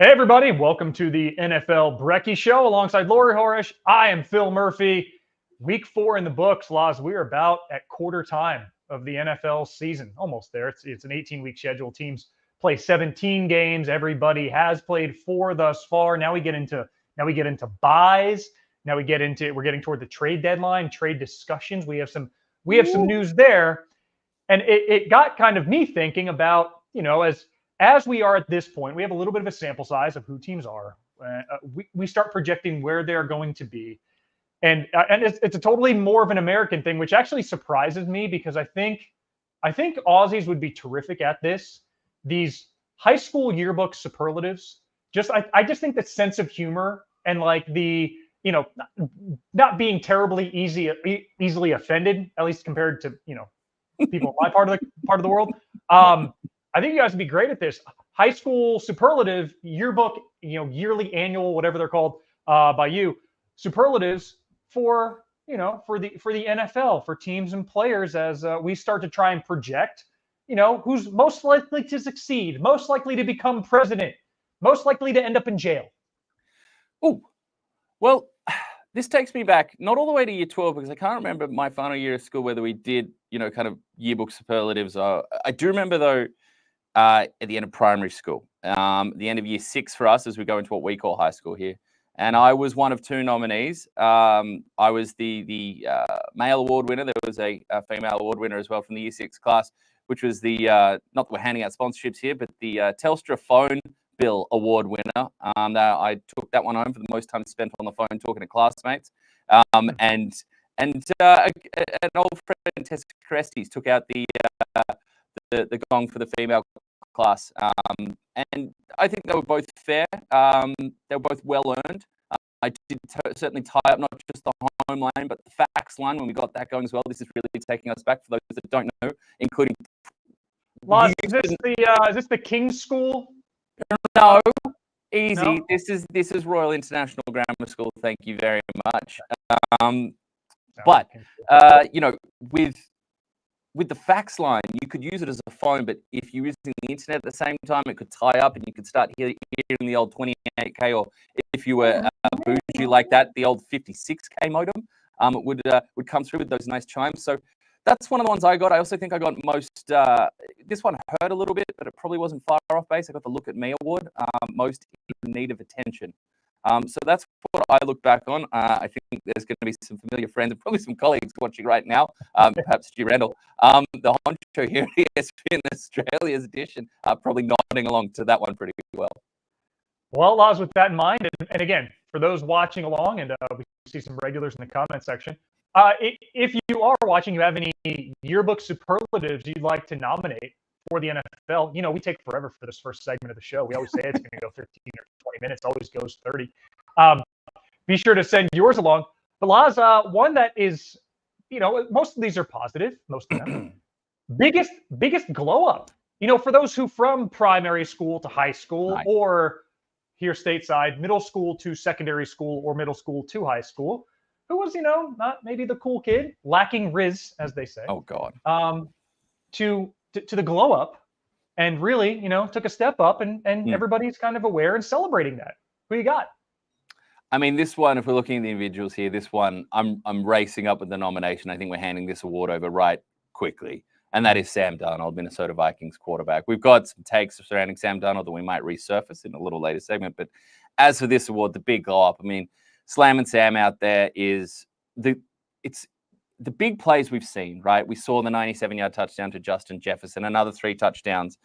Hey, everybody. Welcome to the NFL Brekkie Show alongside Laurie, Horesh. I am Phil Murphy. Week 4 in the books, Laz. We are about at quarter time of the NFL season. Almost there. It's an 18-week schedule. Teams play 17 games. Everybody has played 4 thus far. Now we get into buys. We're getting toward the trade deadline, trade discussions. We have some news there. And it got kind of me thinking about, as we are at this point, we have a little bit of a sample size of who teams are. We start projecting where they're going to be. And it's a totally more of an American thing, which actually surprises me because I think Aussies would be terrific at this. These high school yearbook superlatives, I just think that sense of humor and like the, not being terribly easily offended, at least compared to, people in my part of the world. I think you guys would be great at this. High school superlative yearbook, yearly, annual, whatever they're called by you, superlatives for the NFL, for teams and players as we start to try and project, who's most likely to succeed, most likely to become president, most likely to end up in jail. Oh, well, this takes me back, not all the way to year 12, because I can't remember my final year of school whether we did, kind of yearbook superlatives. I do remember, though, at the end of primary school, the end of year 6 for us as we go into what we call high school here. And I was one of 2 nominees. I was the male award winner. There was a female award winner as well from the year 6 class, which was the, not that we're handing out sponsorships here, but the Telstra phone bill award winner. I took that one home for the most time spent on the phone talking to classmates. And an old friend, Tessa Crestes, took out the gong for the female class. And I think they were both fair. They were both well earned. I did certainly tie up not just the home line, but the fax line when we got that going as well. This is really taking us back for those that don't know, including. Laz, is this the King's School? No, easy. No? This is Royal International Grammar School. Thank you very much. But with the fax line, you could use it as a phone, but if you're using the internet at the same time, it could tie up and you could start hearing the old 28K, or if you were bougie like that, the old 56K modem, it would come through with those nice chimes. So that's one of the ones I got. I also think I got most, this one hurt a little bit, but it probably wasn't far off base. I got the Look at Me award, most in need of attention. So that's what I look back on. I think there's going to be some familiar friends and probably some colleagues watching right now, perhaps Stu Randall, the honcho here at ESPN Australia's edition, probably nodding along to that one pretty well. Well, Laz, with that in mind, and again, for those watching along, and we see some regulars in the comment section, if you are watching, you have any yearbook superlatives you'd like to nominate for the NFL, we take forever for this first segment of the show. We always say it's going to go 15 or 20 minutes, always goes 30. Be sure to send yours along. But Laz, one that is, most of these are positive, most of them. biggest glow up, for those who from primary school to high school, Nice. Or here stateside, middle school to secondary school or middle school to high school, who was, not maybe the cool kid, lacking riz, as they say. Oh, God. To the glow up and really, took a step up and everybody's kind of aware and celebrating that. Who you got? I mean, this one, if we're looking at the individuals here, this one, I'm racing up with the nomination. I think we're handing this award over right quickly. And that is Sam Darnold, Minnesota Vikings quarterback. We've got some takes surrounding Sam Darnold that we might resurface in a little later segment. But as for this award, the big glow up, I mean, Slam and Sam out there is the big plays we've seen, right? We saw the 97-yard touchdown to Justin Jefferson, another 3 touchdowns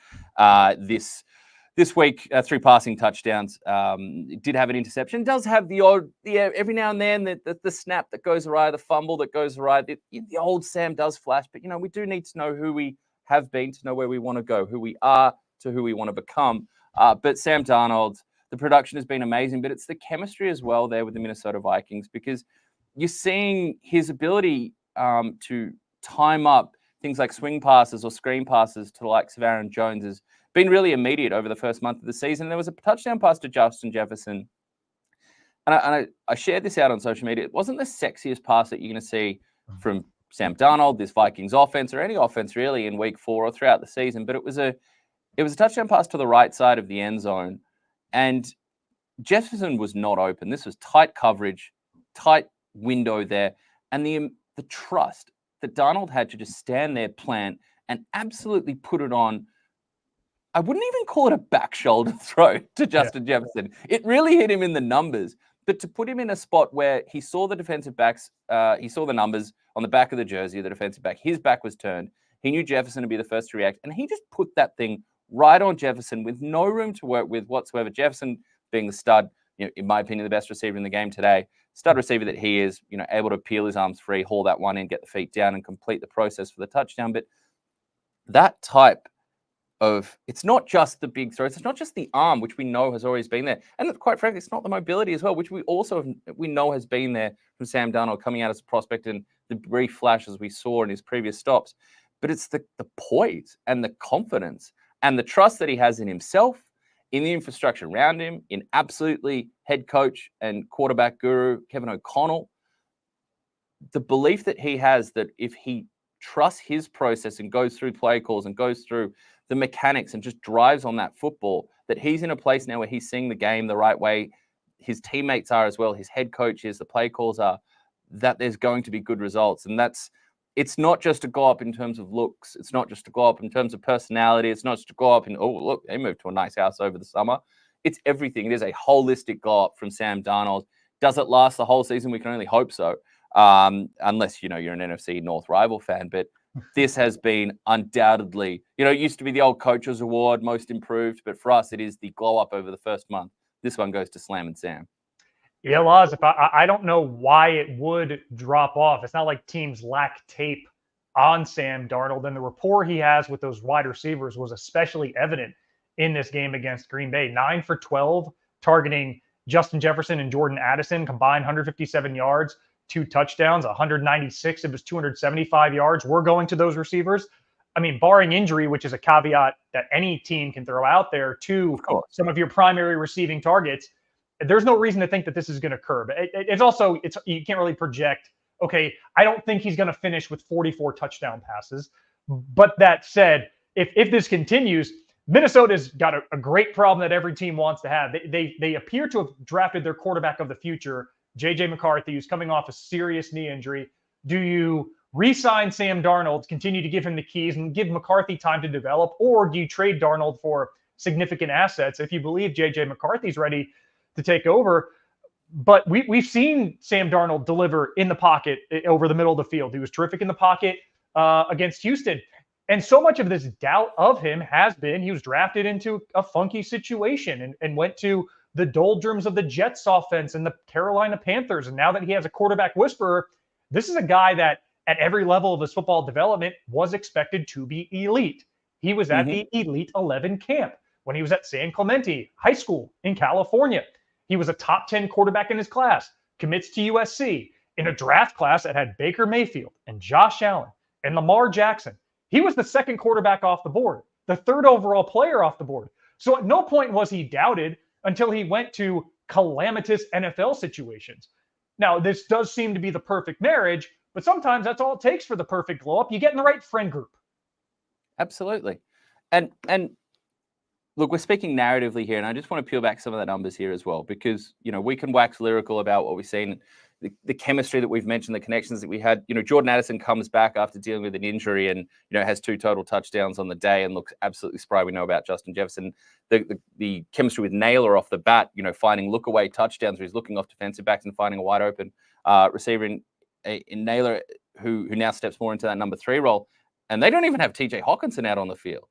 this week, 3 passing touchdowns. It did have an interception. It does have the odd, every now and then, the snap that goes awry, the fumble that goes awry. The old Sam does flash, but, we do need to know who we have been to know where we want to go, who we are to who we want to become. But Sam Darnold, the production has been amazing, but it's the chemistry as well there with the Minnesota Vikings, because you're seeing his ability to time up things like swing passes or screen passes to the likes of Aaron Jones has been really immediate over the first month of the season. There was a touchdown pass to Justin Jefferson. And I shared this out on social media. It wasn't the sexiest pass that you're going to see from Sam Darnold, this Vikings offense, or any offense really in week 4 or throughout the season. But it was a touchdown pass to the right side of the end zone. And Jefferson was not open. This was tight coverage, tight window there. And the trust that Darnold had to just stand there, plant, and absolutely put it on. I wouldn't even call it a back shoulder throw to Justin Jefferson. It really hit him in the numbers. But to put him in a spot where he saw the defensive backs, he saw the numbers on the back of the jersey of the defensive back. His back was turned. He knew Jefferson would be the first to react. And he just put that thing right on Jefferson with no room to work with whatsoever. Jefferson being the stud, in my opinion, the best receiver in the game today. Stud receiver that he is, able to peel his arms free, haul that one in, get the feet down, and complete the process for the touchdown. But that type of, it's not just the big throws, it's not just the arm, which we know has always been there. And quite frankly, it's not the mobility as well, which we know has been there from Sam Darnold coming out as a prospect and the brief flashes we saw in his previous stops. But it's the poise and the confidence and the trust that he has in himself, in the infrastructure around him, in absolutely head coach and quarterback guru Kevin O'Connell. The belief that he has that if he trusts his process and goes through play calls and goes through the mechanics and just drives on that football, that he's in a place now where he's seeing the game the right way. His teammates are as well. His head coach is, the play calls are, that there's going to be good results. And it's not just to go up in terms of looks. It's not just to go up in terms of personality. It's not just to go up in, oh, look, they moved to a nice house over the summer. It's everything. It is a holistic go up from Sam Darnold. Does it last the whole season? We can only hope so. Unless, you're an NFC North rival fan. But this has been undoubtedly, it used to be the old coaches award, most improved. But for us, it is the glow up over the first month. This one goes to Slam and Sam. Yeah, Laz, I don't know why it would drop off. It's not like teams lack tape on Sam Darnold. And the rapport he has with those wide receivers was especially evident in this game against Green Bay. 9 for 12, targeting Justin Jefferson and Jordan Addison, combined 157 yards, 2 touchdowns, 196 of his 275 yards were going to those receivers. I mean, barring injury, which is a caveat that any team can throw out there to some of your primary receiving targets, there's no reason to think that this is going to curb. It's also, you can't really project, okay, I don't think he's going to finish with 44 touchdown passes. But that said, if this continues, Minnesota's got a great problem that every team wants to have. They appear to have drafted their quarterback of the future, J.J. McCarthy, who's coming off a serious knee injury. Do you re-sign Sam Darnold, continue to give him the keys and give McCarthy time to develop, or do you trade Darnold for significant assets if you believe J.J. McCarthy's ready to take over? But we've seen Sam Darnold deliver in the pocket over the middle of the field. He was terrific in the pocket against Houston. And so much of this doubt of him has been he was drafted into a funky situation and went to the doldrums of the Jets offense and the Carolina Panthers. And now that he has a quarterback whisperer, this is a guy that at every level of his football development was expected to be elite. He was at the Elite 11 camp when he was at San Clemente High School in California. He was a top 10 quarterback in his class, commits to USC in a draft class that had Baker Mayfield and Josh Allen and Lamar Jackson. He was the second quarterback off the board, the third overall player off the board. So at no point was he doubted until he went to calamitous NFL situations. Now, this does seem to be the perfect marriage, but sometimes that's all it takes for the perfect glow up. You get in the right friend group. Absolutely. And look, we're speaking narratively here, and I just want to peel back some of the numbers here as well, because, we can wax lyrical about what we've seen, the chemistry that we've mentioned, the connections that we had. Jordan Addison comes back after dealing with an injury and, has 2 total touchdowns on the day and looks absolutely spry. We know about Justin Jefferson, the chemistry with Naylor off the bat, finding look-away touchdowns where he's looking off defensive backs and finding a wide-open receiver in Naylor, who now steps more into that number 3 role. And they don't even have TJ Hawkinson out on the field.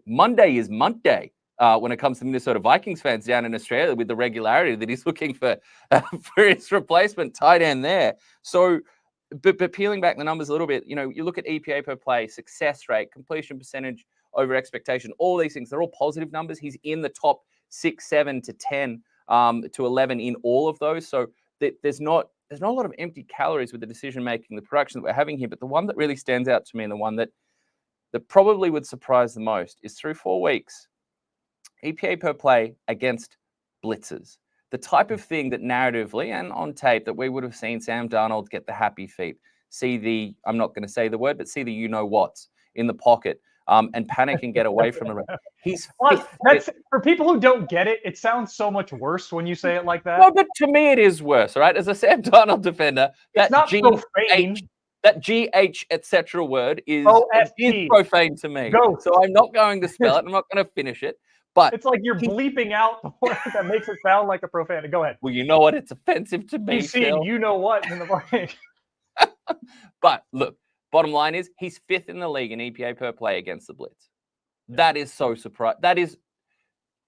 Monday is Monday when it comes to Minnesota Vikings fans down in Australia with the regularity that he's looking for his replacement tight end there. So, but peeling back the numbers a little bit, you look at EPA per play, success rate, completion percentage over expectation, all these things, they're all positive numbers. He's in the top 6, 7 to 10 to 11 in all of those. So there's not a lot of empty calories with the decision-making, the production that we're having here. But the one that really stands out to me and the one that probably would surprise the most is through 4 weeks, EPA per play against blitzers. The type of thing that narratively and on tape that we would have seen Sam Darnold get the happy feet, see the, I'm not going to say the word, but see the you-know-whats in the pocket, and panic and get away from the rest. He's that's for people who don't get it. It sounds so much worse when you say it like that. Well, but to me, it is worse. All right, as a Sam Darnold defender, It's not profane. That GH etc. word is profane to me. Ghost. So I'm not going to spell it. I'm not going to finish it. But it's like you're bleeping out the word that makes it sound like a profanity. Go ahead. Well, you know what? It's offensive to me. You see, you know what in the blank. But look, bottom line is he's 5th in the league in EPA per play against the blitz. That is so surprising. That is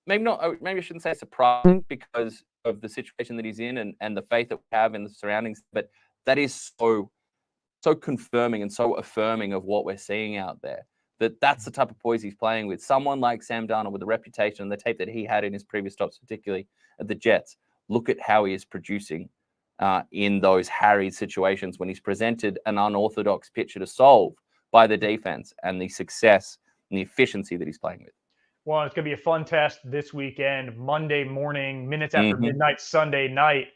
maybe I shouldn't say surprising because of the situation that he's in and the faith that we have in the surroundings. But that is so confirming and so affirming of what we're seeing out there. That's the type of poise he's playing with. Someone like Sam Darnold with the reputation and the tape that he had in his previous stops, particularly at the Jets. Look at how he is producing in those harried situations when he's presented an unorthodox pitcher to solve by the defense and the success and the efficiency that he's playing with. Well, it's going to be a fun test this weekend, Monday morning, minutes after midnight, Sunday night.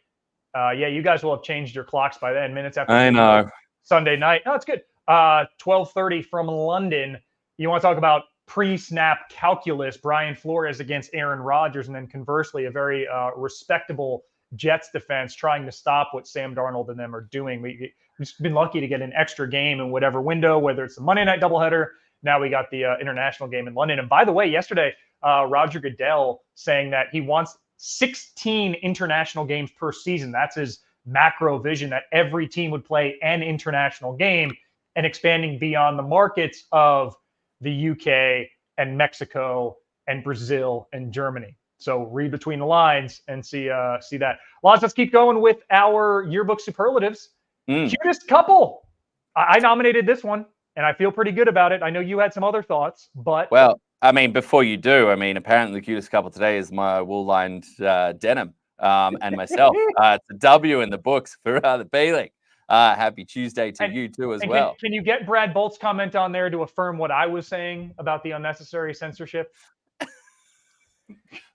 Yeah, you guys will have changed your clocks by then. Minutes after midnight, Sunday night. No, it's good. 12:30 from London. You want to talk about pre-snap calculus, Brian Flores against Aaron Rodgers, and then conversely, a very respectable Jets defense trying to stop what Sam Darnold and them are doing. We've been lucky to get an extra game in whatever window, whether it's the Monday night doubleheader. Now we got the international game in London. And by the way, yesterday, Roger Goodell saying that he wants 16 international games per season. That's his macro vision, that every team would play an international game, and expanding beyond the markets of the UK and Mexico and Brazil and Germany. So read between the lines and see that. Lots, let's keep going with our yearbook superlatives. Cutest couple. I nominated this one, and I feel pretty good about it. I know you had some other thoughts, but... Well, I mean, before you do, I mean, apparently the cutest couple today is my wool-lined denim and myself. It's a W in the books for the B-League. Happy Tuesday to you too as well. Can you get Brad Bolt's comment on there to affirm what I was saying about the unnecessary censorship?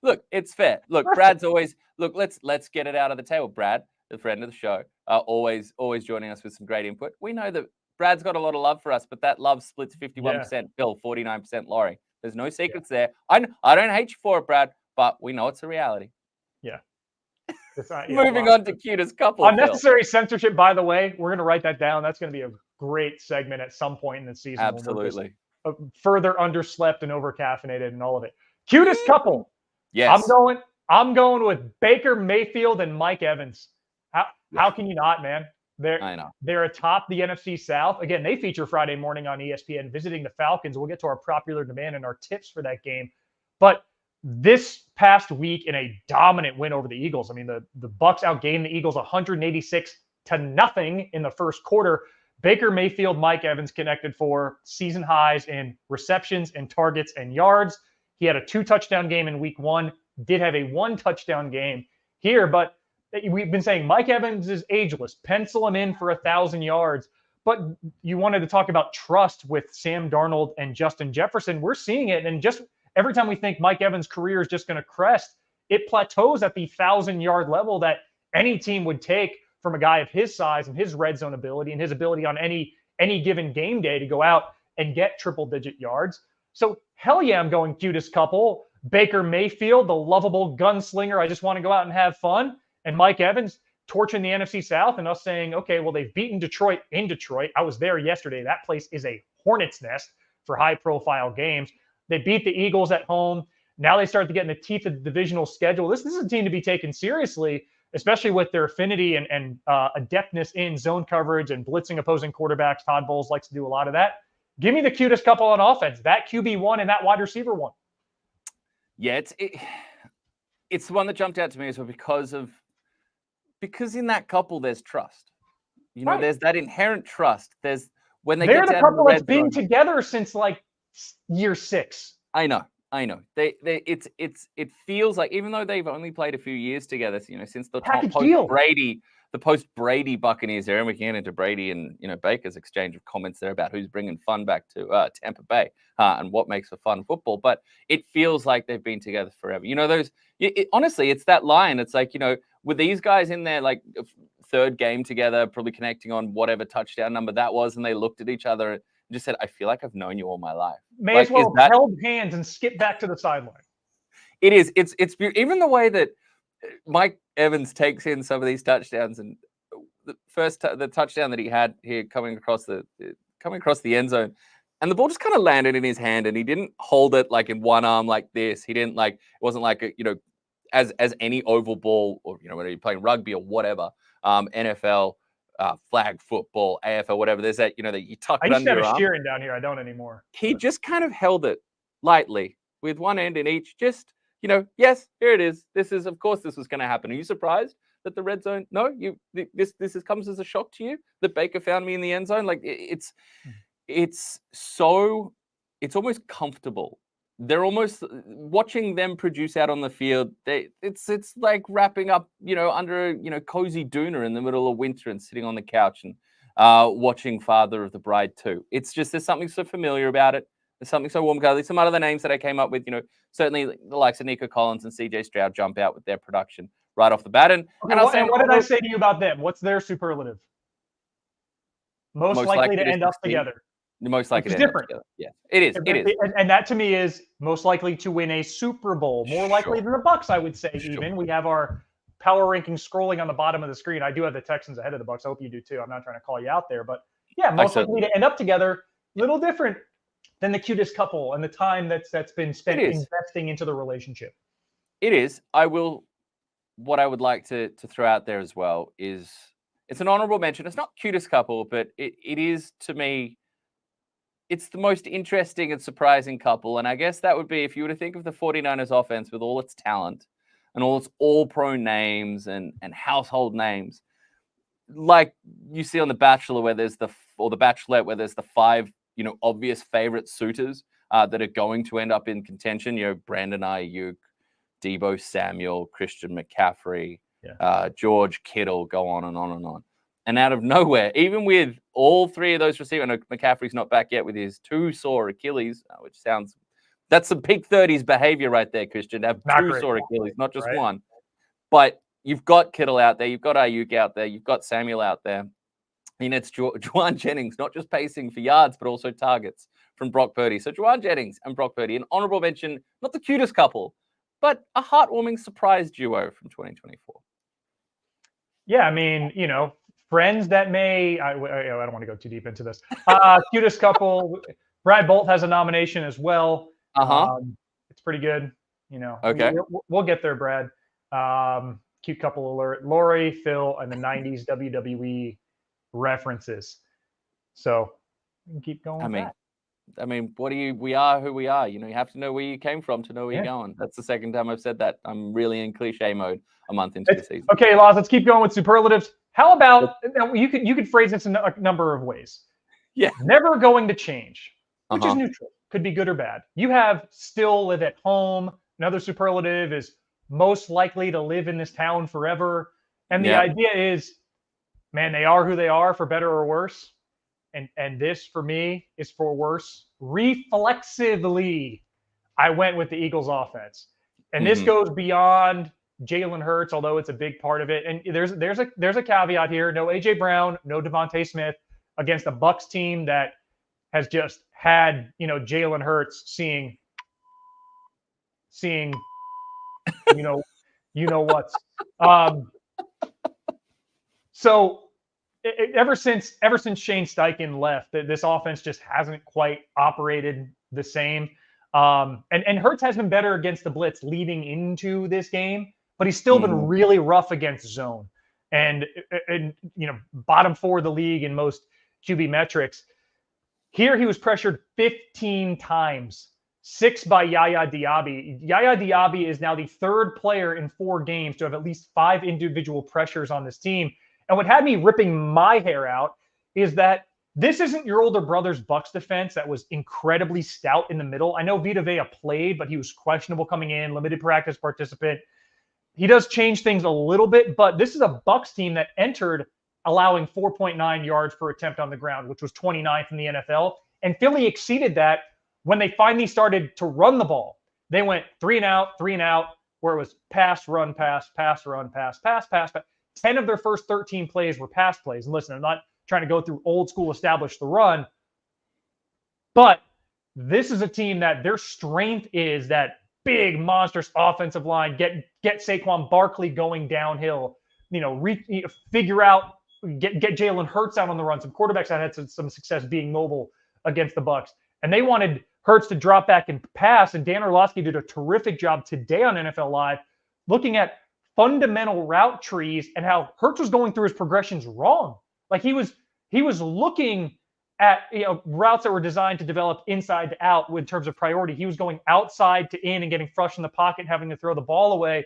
Look, it's fair. Look, Brad's always let's get it out of the table. Brad, the friend of the show, always joining us with some great input. We know that Brad's got a lot of love for us, but that love splits 51% Phil, 49% Laurie. There's no secrets there. I don't hate you for it, Brad, but we know it's a reality. Yeah. Moving on to cutest couple. Unnecessary censorship, by the way, we're going to write that down. That's going to be a great segment at some point in the season. Absolutely. Further underslept and overcaffeinated and all of it. Cutest couple. Yes. I'm going with Baker Mayfield and Mike Evans. How can you not, man? They're atop the NFC South. Again, they feature Friday morning on ESPN visiting the Falcons. We'll get to our popular demand and our tips for that game. But this past week in a dominant win over the Eagles. I mean, the Bucs outgained the Eagles 186-0 in the first quarter. Baker Mayfield, Mike Evans connected for season highs in receptions and targets and yards. He had a 2-touchdown game in week 1, did have a 1-touchdown game here, but we've been saying Mike Evans is ageless. Pencil him in for 1,000 yards. But you wanted to talk about trust with Sam Darnold and Justin Jefferson. We're seeing it, and just every time we think Mike Evans' career is just going to crest, it plateaus at the 1,000-yard level that any team would take from a guy of his size and his red zone ability and his ability on any given game day to go out and get triple-digit yards. So hell yeah, I'm going cutest couple. Baker Mayfield, the lovable gunslinger. I just want to go out and have fun. And Mike Evans torching the NFC South and us saying, okay, well, they've beaten Detroit in Detroit. I was there yesterday. That place is a hornet's nest for high-profile games. They beat the Eagles at home. Now they start to get in the teeth of the divisional schedule. This is a team to be taken seriously, especially with their affinity and adeptness in zone coverage and blitzing opposing quarterbacks. Todd Bowles likes to do a lot of that. Give me the cutest couple on offense, that QB1 and that wide receiver one. Yeah, it's the one that jumped out to me as well because in that couple there's trust. You know, There's that inherent trust. There's when they're the couple that's been together since like year 6. I know. It feels like, even though they've only played a few years together, you know, since the post Brady Buccaneers era, and we can get into Brady and, you know, Baker's exchange of comments there about who's bringing fun back to Tampa Bay and what makes for fun football. But it feels like they've been together forever. You know, honestly, it's that line. It's like, you know, with these guys in their like third game together, probably connecting on whatever touchdown number that was, and they looked at each other and just said, I feel like I've known you all my life. May Like, as well have held hands and skip back to the sideline. It is. It's even the way that Mike Evans takes in some of these touchdowns, and the touchdown that he had here coming across the end zone, and the ball just kind of landed in his hand, and he didn't hold it like in one arm like this. He didn't it wasn't like as any oval ball, or whether you're playing rugby or whatever, NFL, flag football, AFL, whatever. There's that that you tuck it under your arm. I used to have a shearing down here. I don't anymore. He just kind of held it lightly with one end in each. Just yes, here it is. This is, of course, this was going to happen. Are you surprised that the red zone? No, this comes as a shock to you that Baker found me in the end zone. Like it's almost comfortable. They're almost watching them produce out on the field. It's like wrapping up, under cozy doona in the middle of winter and sitting on the couch and watching Father of the Bride 2. It's just, there's something so familiar about it. There's something so warm. Some other names that I came up with, certainly the likes of Nico Collins and CJ Stroud jump out with their production right off the bat. And what did I say to you about them? What's their superlative? Most likely to end up together. Most likely to end up together. Yeah, it is. It is. And that to me is most likely to win a Super Bowl. More likely than the Bucs, I would say. Even we have our power rankings scrolling on the bottom of the screen. I do have the Texans ahead of the Bucs. I hope you do too. I'm not trying to call you out there, but yeah, most likely to end up together. Little different than the cutest couple and the time that's been spent investing into the relationship. It is. What I would like to throw out there as well is it's an honorable mention. It's not cutest couple, but it is, to me, it's the most interesting and surprising couple. And I guess that would be if you were to think of the 49ers offense with all its talent and all its all-pro names and household names, like you see on The Bachelor or The Bachelorette, where there's the 5 obvious favorite suitors that are going to end up in contention. Brandon Ayuk, Deebo Samuel, Christian McCaffrey, George Kittle, go on and on and on. And out of nowhere, even with all 3 of those receivers, I know McCaffrey's not back yet with his 2 sore Achilles, which sounds, that's some peak 30s behavior right there, Christian, to have 2 sore Achilles, not just one. But you've got Kittle out there, you've got Ayuk out there, you've got Samuel out there. It's Juwan Jennings, not just pacing for yards, but also targets from Brock Purdy. So Juwan Jennings and Brock Purdy, an honorable mention, not the cutest couple, but a heartwarming surprise duo from 2024. Yeah, I mean, friends that may, I don't want to go too deep into this. Cutest couple, Brad Bolt has a nomination as well. It's pretty good. Okay. We'll get there, Brad. Cute couple alert. Laurie, Phil, and the 90s WWE references. So we can keep going. I mean, we are who we are. You have to know where you came from to know where you're going. That's the second time I've said that. I'm really in cliche mode a month into the season. Okay, Laz, let's keep going with superlatives. How about, you could phrase this in a number of ways. Yeah. Never going to change, which is neutral. Could be good or bad. You have still live at home. Another superlative is most likely to live in this town forever. And the idea is, man, they are who they are, for better or worse. And this, for me, is for worse. Reflexively, I went with the Eagles offense. And this goes beyond Jalen Hurts, although it's a big part of it. And there's a caveat here. No A.J. Brown, no Devontae Smith against a Bucs team that has just had, Jalen Hurts seeing what's. So ever since Shane Steichen left, this offense just hasn't quite operated the same. And Hurts has been better against the blitz leading into this game, but he's still been really rough against zone. And bottom 4 of the league in most QB metrics. Here he was pressured 15 times, 6 by Yaya Diaby. Yaya Diaby is now the 3rd player in 4 games to have at least 5 individual pressures on this team. And what had me ripping my hair out is that this isn't your older brother's Bucs defense that was incredibly stout in the middle. I know Vita Vea played, but he was questionable coming in, limited practice participant. He does change things a little bit, but this is a Bucs team that entered allowing 4.9 yards per attempt on the ground, which was 29th in the NFL. And Philly exceeded that when they finally started to run the ball. They went 3 and out, where it was pass, run, pass, pass, run, pass, pass, pass, pass. 10 of their first 13 plays were pass plays. And listen, I'm not trying to go through old school establish the run, But this is a team that their strength is that big, monstrous offensive line. Get Saquon Barkley going downhill. Figure out get Jalen Hurts out on the run. Some quarterbacks that had some success being mobile against the Bucs, and they wanted Hurts to drop back and pass. And Dan Orlovsky did a terrific job today on NFL Live, looking at fundamental route trees and how Hurts was going through his progressions wrong. Like he was looking at routes that were designed to develop inside to out in terms of priority. He was going outside to in and getting flushed in the pocket and having to throw the ball away.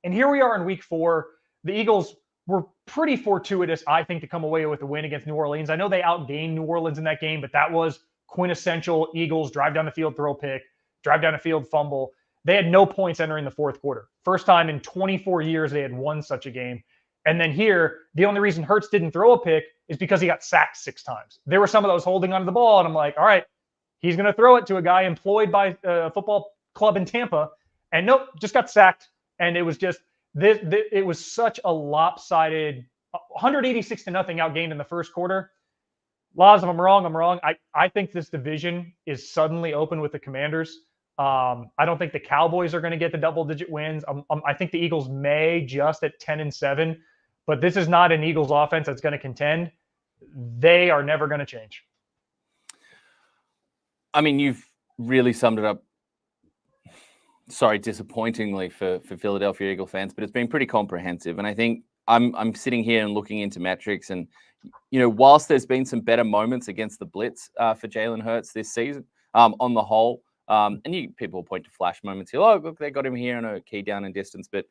And here we are in week 4. The Eagles were pretty fortuitous, I think, to come away with a win against New Orleans. I know they outgained New Orleans in that game, but that was quintessential Eagles drive down the field, throw a pick, drive down the field, fumble. They had no points entering the fourth quarter. First time in 24 years they had won such a game. And then here, the only reason Hurts didn't throw a pick is because he got sacked 6 times. There were some of those holding onto the ball, and I'm like, all right, he's going to throw it to a guy employed by a football club in Tampa. And nope, just got sacked. And it was just it was such a lopsided 186-0 outgained in the first quarter. Laz, if I'm wrong, I'm wrong. I think this division is suddenly open with the Commanders. I don't think the Cowboys are going to get the double-digit wins. I think the Eagles may just at 10-7, but this is not an Eagles offense that's going to contend. They are never going to change. I mean, you've really summed it up. Sorry, disappointingly for Philadelphia Eagle fans, but it's been pretty comprehensive. And I think I'm sitting here and looking into metrics, and whilst there's been some better moments against the blitz for Jalen Hurts this season, on the whole, and people point to flash moments here. Oh, look, they got him here on a key down and distance. But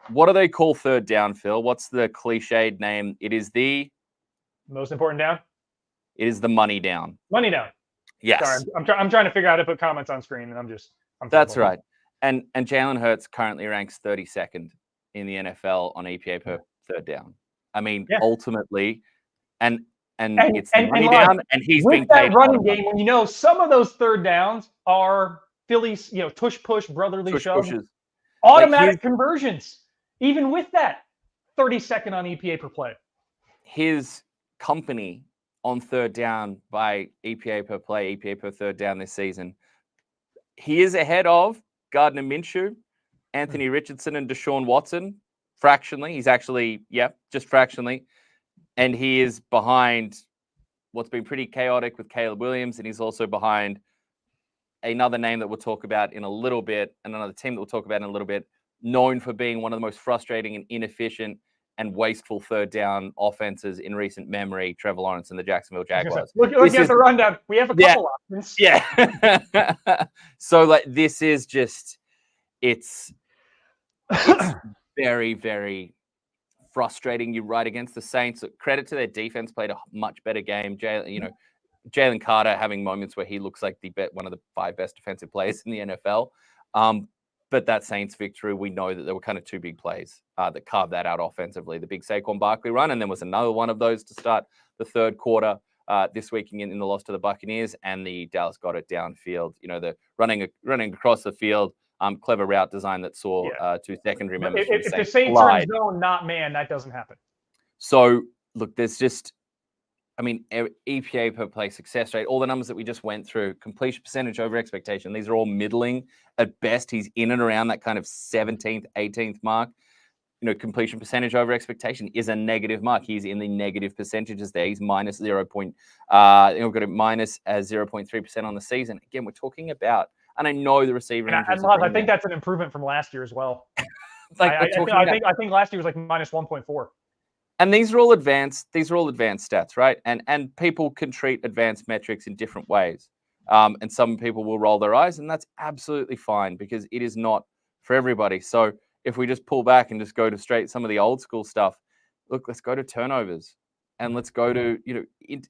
what do they call third down, Phil? What's the cliched name? It is the most important down. It is the money down. Money down. Yes. Sorry, I'm trying to figure out how to put comments on screen, and That's right. And Jalen Hurts currently ranks 32nd in the NFL on EPA per third down. I mean, ultimately, and it's the money down, and he's being paid. That running game, when some of those third downs are Phillies, tush push, brotherly shove, automatic conversions. Even with that, 32nd on EPA per play. His company on third down by EPA per play, EPA per third down this season, he is ahead of Gardner Minshew, Anthony Richardson, and Deshaun Watson fractionally. He's actually, just fractionally. And he is behind what's been pretty chaotic with Caleb Williams, and he's also behind another name that we'll talk about in a little bit, and another team that we'll talk about in a little bit, known for being one of the most frustrating and inefficient and wasteful third down offenses in recent memory, Trevor Lawrence and the Jacksonville Jaguars. Look at the rundown. We have a couple options. Yeah. So this is just, it's very, very frustrating. You're right against the Saints. Credit to their defense, played a much better game. Jalen Carter having moments where he looks like one of the 5 best defensive players in the NFL. But that Saints victory, we know that there were kind of 2 big plays that carved that out offensively. The big Saquon Barkley run, and then was another one of those to start the third quarter this week in the loss to the Buccaneers, and the Dallas Goedert downfield. The running across the field, clever route design that saw 2 secondary members. If the Saints are in zone, not man, that doesn't happen. So look, there's just, EPA per play success rate, all the numbers that we just went through, completion percentage over expectation, these are all middling at best. He's in and around that kind of 17th, 18th mark. Completion percentage over expectation is a negative mark. He's in the negative percentages there. He's minus 0. We've got it minus 0.3% on the season. Again, we're talking about, and I know the receiver. And I think that's an improvement from last year as well. I think last year was like minus 1.4. And these are all advanced stats, right? And people can treat advanced metrics in different ways. And some people will roll their eyes, and that's absolutely fine because it is not for everybody. So if we just pull back and just go to straight some of the old school stuff, look, let's go to turnovers and let's go to,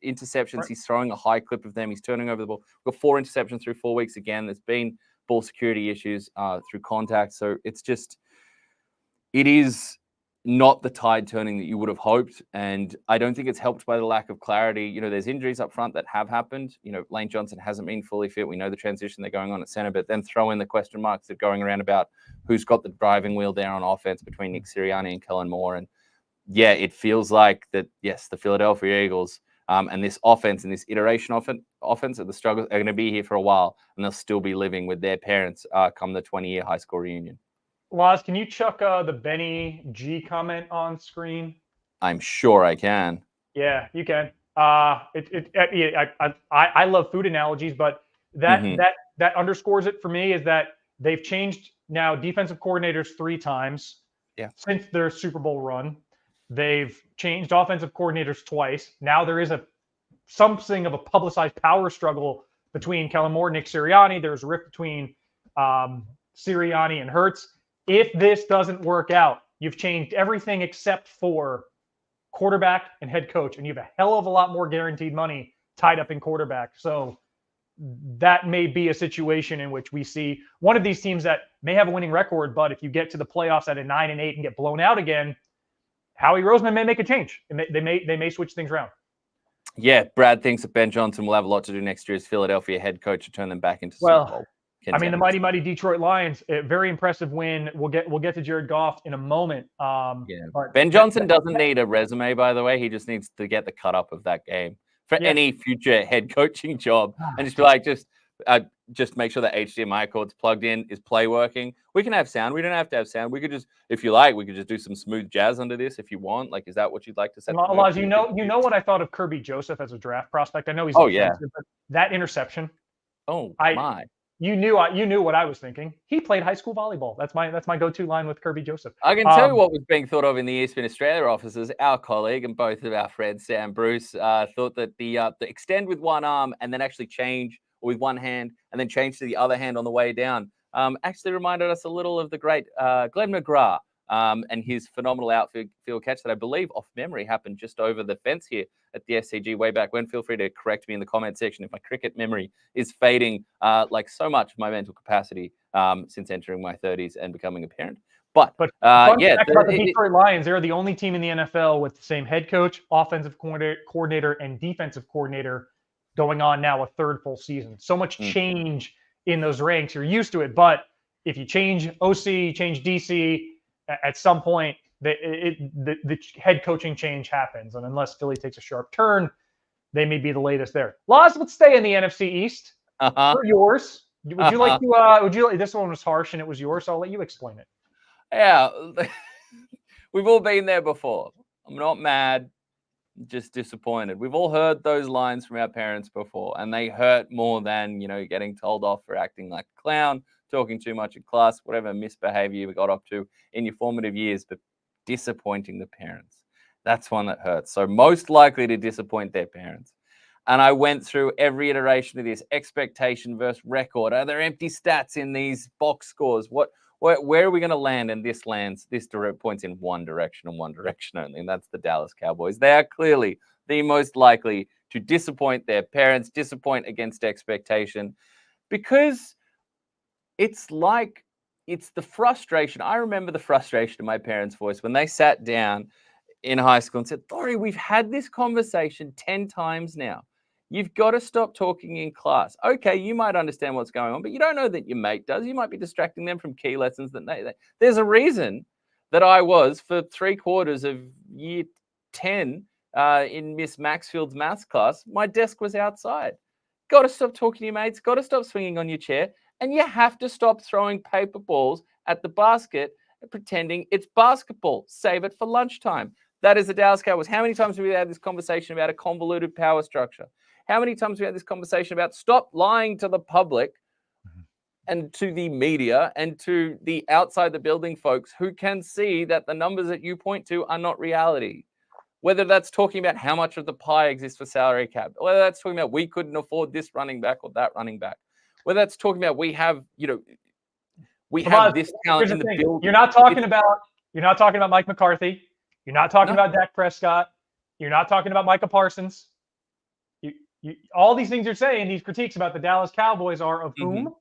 interceptions. Right. He's throwing a high clip of them. He's turning over the ball. We've got 4 interceptions through 4 weeks again. There's been ball security issues through contact. So it is not the tide turning that you would have hoped. And I don't think it's helped by the lack of clarity. There's injuries up front that have happened. Lane Johnson hasn't been fully fit. We know the transition they're going on at center, but then throw in the question marks that are going around about who's got the driving wheel there on offense between Nick Sirianni and Kellen Moore. And it feels like that, yes, the Philadelphia Eagles And this offense and this iteration offense, the struggles are going to be here for a while, and they'll still be living with their parents come the 20-year high school reunion. Laz, can you chuck the Benny G comment on screen? I'm sure I can. Yeah, you can. I love food analogies, but that underscores it for me is that they've changed now defensive coordinators 3 times since their Super Bowl run. They've changed offensive coordinators twice. Now there is something of a publicized power struggle between Kellen Moore and Nick Sirianni. There's a rift between Sirianni and Hurts. If this doesn't work out, you've changed everything except for quarterback and head coach, and you have a hell of a lot more guaranteed money tied up in quarterback. So that may be a situation in which we see one of these teams that may have a winning record, but if you get to the playoffs at a 9-8 and get blown out again, Howie Roseman may make a change. They may switch things around. Yeah, Brad thinks that Ben Johnson will have a lot to do next year as Philadelphia head coach to turn them back into Super Bowl. I mean, the mighty Detroit Lions, a very impressive win. We'll get to Jared Goff in a moment. But Ben Johnson doesn't need a resume, by the way. He just needs to get the cut up of that game for any future head coaching job, and just be like, just make sure that HDMI cord's plugged in. Is play working? We can have sound. We don't have to have sound. We could just, if you like, we could just do some smooth jazz under this if you want. Like, is that what you'd like to set? Laz, you know what I thought of Kirby Joseph as a draft prospect. I know he's but that interception. Oh my. You knew what I was thinking. He played high school volleyball. That's my go-to line with Kirby Joseph. I can tell you what was being thought of in the ESPN Australia offices. Our colleague and both of our friends, Sam Bruce, thought that the extend with one arm and then actually change with one hand and then change to the other hand on the way down actually reminded us a little of the great Glenn McGrath and his phenomenal outfield catch that I believe off memory happened just over the fence here at the SCG way back when. Feel free to correct me in the comment section if my cricket memory is fading like so much of my mental capacity since entering my 30s and becoming a parent. But about the Detroit Lions, they're the only team in the NFL with the same head coach, offensive coordinator, and defensive coordinator going on now a third full season. So much change in those ranks. You're used to it, but if you change OC, change DC, at some point, the head coaching change happens, and unless Philly takes a sharp turn, they may be the latest there. Laz, let's stay in the NFC East. For yours, would you like to? This one was harsh, and it was yours. So I'll let you explain it. Yeah, we've all been there before. I'm not mad, just disappointed. We've all heard those lines from our parents before, and they hurt more than getting told off for acting like a clown, talking too much in class, whatever misbehavior you got up to in your formative years, but disappointing the parents. That's one that hurts. So most likely to disappoint their parents. And I went through every iteration of this expectation versus record. Are there empty stats in these box scores? Where are we going to land? And this points in one direction and one direction only, and that's the Dallas Cowboys. They are clearly the most likely to disappoint their parents, disappoint against expectation, because it's the frustration. I remember the frustration in my parents' voice when they sat down in high school and said, Laurie, we've had this conversation 10 times now. You've got to stop talking in class. Okay, you might understand what's going on, but you don't know that your mate does. You might be distracting them from key lessons that there's a reason that I was for 3/4 of year 10 in Miss Maxfield's maths class. My desk was outside. Got to stop talking to your mates. Got to stop swinging on your chair. And you have to stop throwing paper balls at the basket and pretending it's basketball. Save it for lunchtime. That is the Dallas Cowboys. How many times have we had this conversation about a convoluted power structure? How many times have we had this conversation about stop lying to the public and to the media and to the outside the building folks who can see that the numbers that you point to are not reality? Whether that's talking about how much of the pie exists for salary cap, whether that's talking about we couldn't afford this running back or that running back, whether that's talking about we have this talent in the building. You're not talking about Mike McCarthy. You're not talking about Dak Prescott. You're not talking about Micah Parsons. All these things you're saying, these critiques about the Dallas Cowboys are of whom?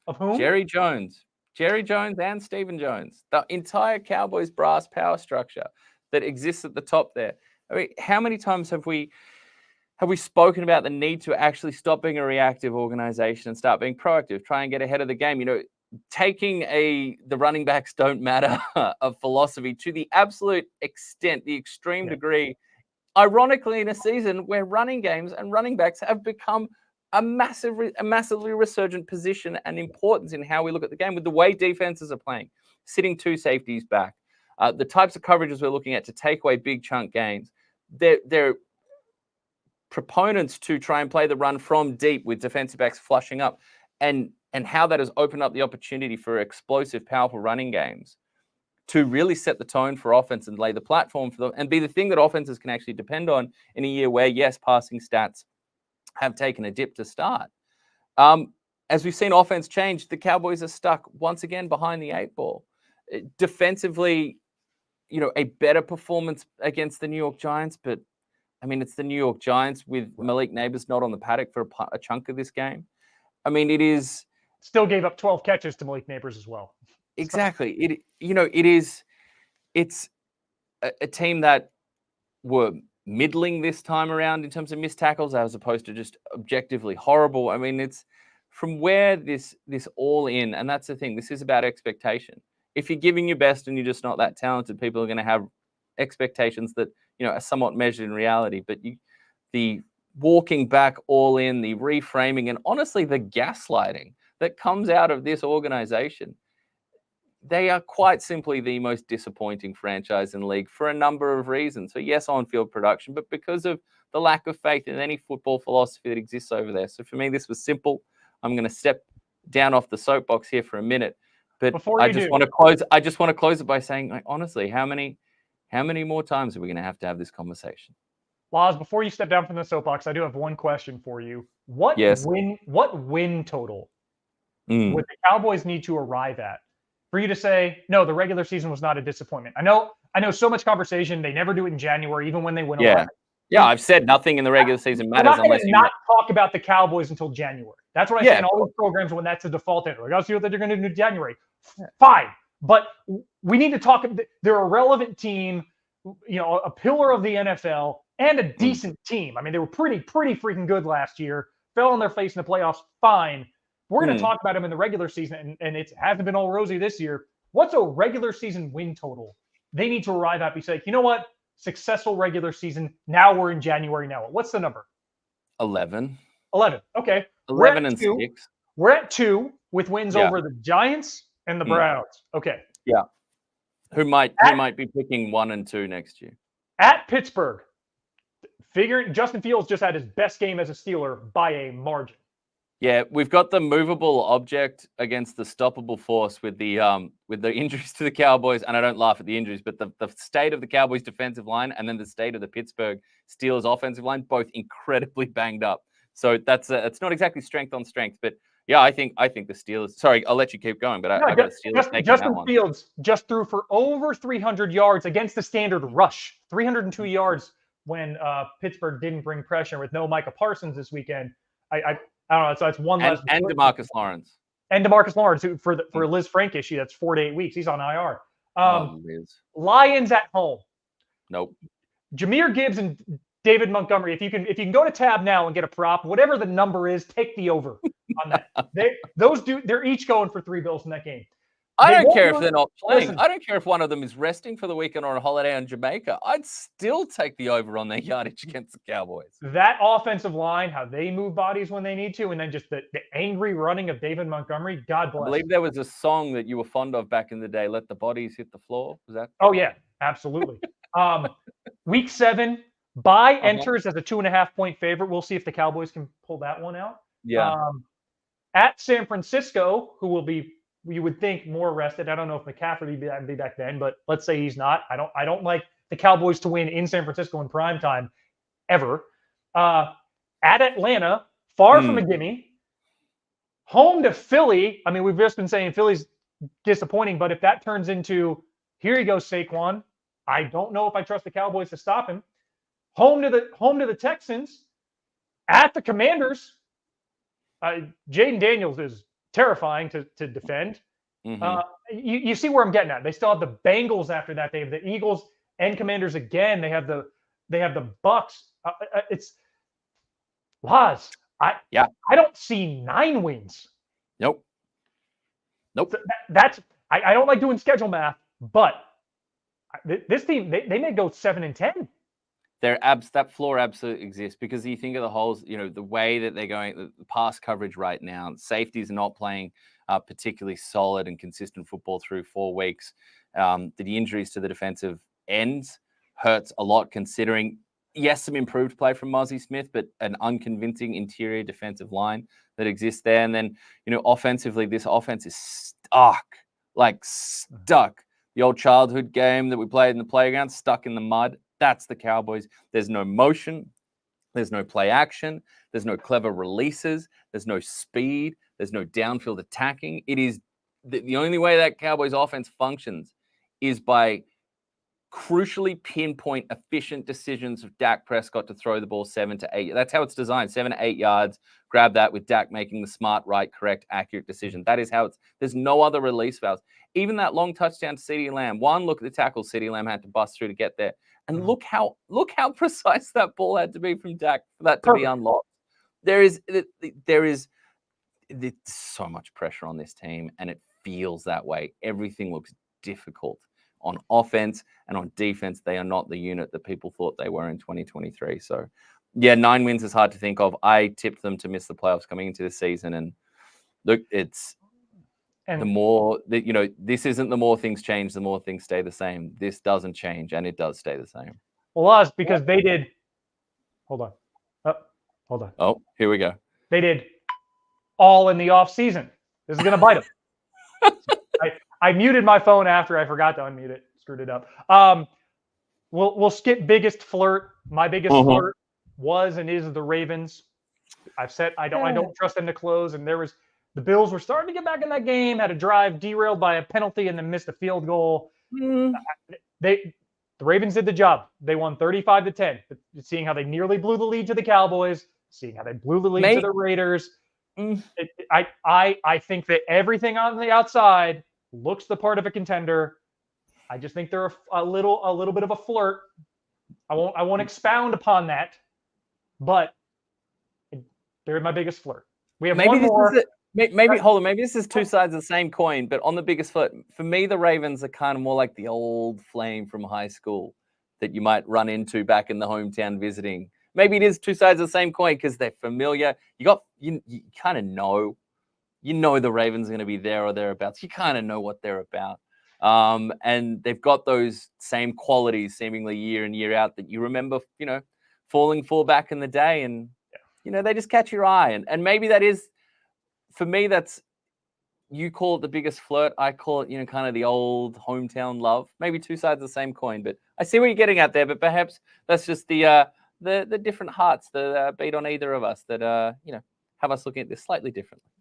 Of whom? Jerry Jones and Stephen Jones. The entire Cowboys brass power structure that exists at the top there. I mean, how many times have we spoken about the need to actually stop being a reactive organization and start being proactive, try and get ahead of the game? Taking the running backs don't matter of philosophy to the absolute extent, the extreme degree ironically, in a season where running games and running backs have become a massively resurgent position and importance in how we look at the game with the way defenses are playing, sitting 2 safeties back, the types of coverages we're looking at to take away big chunk gains. They're proponents to try and play the run from deep with defensive backs flushing up, and how that has opened up the opportunity for explosive, powerful running games to really set the tone for offense and lay the platform for them and be the thing that offenses can actually depend on in a year where, yes, passing stats have taken a dip to start. As we've seen offense change, the Cowboys are stuck once again behind the 8 ball. Defensively, a better performance against the New York Giants, but I mean, it's the New York Giants with Malik Neighbors not on the paddock for a chunk of this game. I mean, it is... Still gave up 12 catches to Malik Neighbors as well. Exactly. It's a team that were middling this time around in terms of missed tackles as opposed to just objectively horrible. I mean, it's from where this all in, and that's the thing. This is about expectation. If you're giving your best and you're just not that talented, people are going to have expectations that, are somewhat measured in reality. But the walking back all in, the reframing, and honestly, the gaslighting that comes out of this organization, they are quite simply the most disappointing franchise in the league for a number of reasons. So yes, on-field production, but because of the lack of faith in any football philosophy that exists over there. So for me, this was simple. I'm going to step down off the soapbox here for a minute, but I just want to close it by saying, honestly, how many more times are we going to have this conversation? Laz, before you step down from the soapbox, I do have one question for you. What win total would the Cowboys need to arrive at for you to say, no, the regular season was not a disappointment? I know so much conversation. They never do it in January, even when they win 11. Yeah, I've said nothing in the regular season matters unless you not talk about the Cowboys until January. That's what I say in all these programs when that's a default entry. I'll see what they're going to do in January. Fine. But we need to talk. They're a relevant team, a pillar of the NFL and a decent team. I mean, they were pretty freaking good last year. Fell on their face in the playoffs. Fine. We're going to talk about them in the regular season, and it hasn't been all rosy this year. What's a regular season win total they need to arrive at? Be say, you know what? Successful regular season. Now we're in January. Now what's the number? 11. 11. Okay. 11 and 6. We're at 2 with wins over the Giants and the Browns. Okay. Yeah. Who might be picking 1 and 2 next year? At Pittsburgh. Figuring Justin Fields just had his best game as a Steeler by a margin. Yeah, we've got the movable object against the stoppable force with the injuries to the Cowboys, and I don't laugh at the injuries, but the state of the Cowboys defensive line and then the state of the Pittsburgh Steelers offensive line, both incredibly banged up. So it's not exactly strength on strength, but yeah, I think the Steelers. Sorry, I'll let you keep going, but I got the Steelers taking Justin that one. Fields just threw for over 300 yards against the standard rush, 302 yards when Pittsburgh didn't bring pressure with no Micah Parsons this weekend. I don't know. So it's one less. And DeMarcus Lawrence. And DeMarcus Lawrence, who for a Liz Frank issue, that's 4 to 8 weeks. He's on IR. Lions at home. Nope. Jahmyr Gibbs and David Montgomery. If you can go to tab now and get a prop, whatever the number is, take the over on that. They're each going for 3 bills in that game. I don't care if they're not playing. Listen, I don't care if one of them is resting for the weekend or on a holiday on Jamaica. I'd still take the over on their yardage against the Cowboys. That offensive line, how they move bodies when they need to, and then just the angry running of David Montgomery, God bless. I believe there was a song that you were fond of back in the day, Let the Bodies Hit the Floor. Was that? Oh, yeah, absolutely. Week 7, bye enters as a 2.5-point favorite. We'll see if the Cowboys can pull that one out. Yeah. At San Francisco, who will be, you would think, more rested. I don't know if McCaffrey would be back then, but let's say he's not. I don't like the Cowboys to win in San Francisco in prime time ever. At Atlanta, far from a gimme. Home to Philly. I mean, we've just been saying Philly's disappointing, but if that turns into, here you go, Saquon, I don't know if I trust the Cowboys to stop him. Home to the Texans. At the Commanders. Jaden Daniels is terrifying to defend. You see where I'm getting at. They still have the Bengals after that. They have the Eagles and Commanders again. They have the Bucks. It's Laz. I don't see 9 wins. Nope. That's I don't like doing schedule math, but this team they may go 7-10. that floor absolutely exists because you think of the holes, the way that they're going, the pass coverage right now, safeties are not playing particularly solid and consistent football through 4 weeks. The injuries to the defensive ends hurts a lot considering, yes, some improved play from Mozzie Smith, but an unconvincing interior defensive line that exists there. And then, offensively, this offense is stuck. The old childhood game that we played in the playground, stuck in the mud. That's the Cowboys. There's no motion. There's no play action. There's no clever releases. There's no speed. There's no downfield attacking. It is the only way that Cowboys offense functions is by crucially pinpoint efficient decisions of Dak Prescott to throw the ball 7 to 8. That's how it's designed. 7 to 8 yards. Grab that with Dak making the smart, right, correct, accurate decision. That is how there's no other release valves. Even that long touchdown to CeeDee Lamb. One look at the tackle CeeDee Lamb had to bust through to get there. And look how precise that ball had to be from Dak for that to be unlocked. There's so much pressure on this team, and it feels that way. Everything looks difficult on offense and on defense. They are not the unit that people thought they were in 2023. So, 9 wins is hard to think of. I tipped them to miss the playoffs coming into the season, and look, the more that this isn't the more things change, the more things stay the same. This doesn't change, and it does stay the same. Well, us, because they did. Hold on. Oh, here we go. They did all in the off season. This is gonna bite them. I muted my phone after I forgot to unmute it. Screwed it up. We'll skip biggest flirt. My biggest flirt was and is the Ravens. I've said I don't trust them to close, and the Bills were starting to get back in that game, had a drive derailed by a penalty and then missed a field goal. The Ravens did the job. They won 35-10. Seeing how they nearly blew the lead to the Cowboys, seeing how they blew the lead to the Raiders. I think that everything on the outside looks the part of a contender. I just think they're a little bit of a flirt. I won't expound upon that, but they're my biggest flirt. We have one more. Maybe this is two sides of the same coin, but on the biggest flirt, for me, the Ravens are kind of more like the old flame from high school that you might run into back in the hometown visiting. Maybe it is two sides of the same coin because they're familiar. You kind of know. The Ravens are going to be there or thereabouts. You kind of know what they're about. And they've got those same qualities seemingly year in, year out that you remember, falling for back in the day. And, they just catch your eye. And maybe that is, for me, you call it the biggest flirt. I call it, kind of the old hometown love. Maybe two sides of the same coin. But I see what you're getting at there. But perhaps that's just the different hearts that beat on either of us that, have us looking at this slightly differently.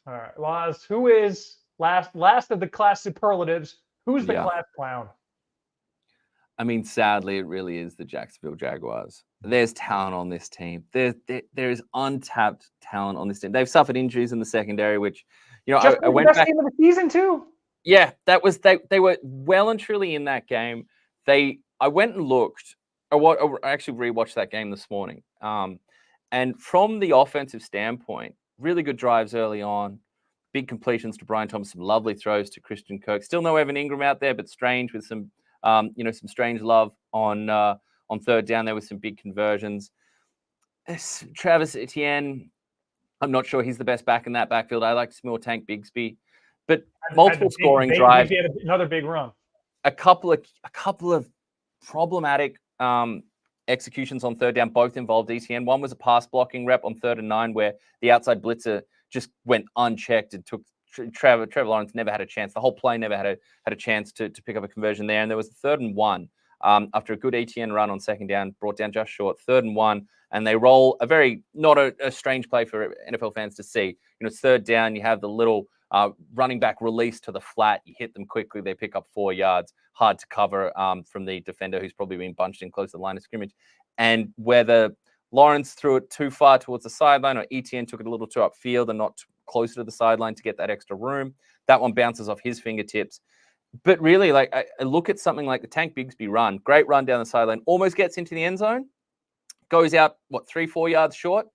All right, Laz, who is last of the class superlatives? Who's the class clown? I mean, sadly, it really is the Jacksonville Jaguars. There's talent on this team. There is untapped talent on this team. They've suffered injuries in the secondary, which, I went back. Best game of the season too. Yeah, that was they were well and truly in that game. I went and looked. I actually rewatched that game this morning. And from the offensive standpoint, really good drives early on, big completions to Brian Thomas, some lovely throws to Christian Kirk. Still no Evan Ingram out there, but Strange with some, some Strange love on third down there with some big conversions. Travis Etienne, I'm not sure he's the best back in that backfield. I like to see more Tank Bigsby, but multiple scoring drives. He had another big run. A couple of problematic executions on third down, both involved Etienne. One was a pass blocking rep on 3rd and 9 where the outside blitzer just went unchecked and took Trevor Lawrence never had a chance. The whole play never had a chance to pick up a conversion there. And there was a 3rd and 1 after a good Etienne run on 2nd down, brought down just short, 3rd and 1. And they roll not a strange play for NFL fans to see. It's 3rd down. You have the little running back release to the flat. You hit them quickly. They pick up 4 yards. Hard to cover from the defender who's probably been bunched in close to the line of scrimmage. And whether Lawrence threw it too far towards the sideline or Etienne took it a little too upfield and not closer to the sideline to get that extra room, that one bounces off his fingertips. But really, I look at something like the Tank Bigsby run, great run down the sideline, almost gets into the end zone, goes out, 3-4 yards short,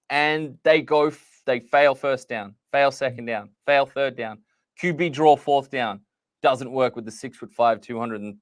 and they fail 1st down, fail 2nd down, fail 3rd down, QB draw 4th down, doesn't work with the 6'5",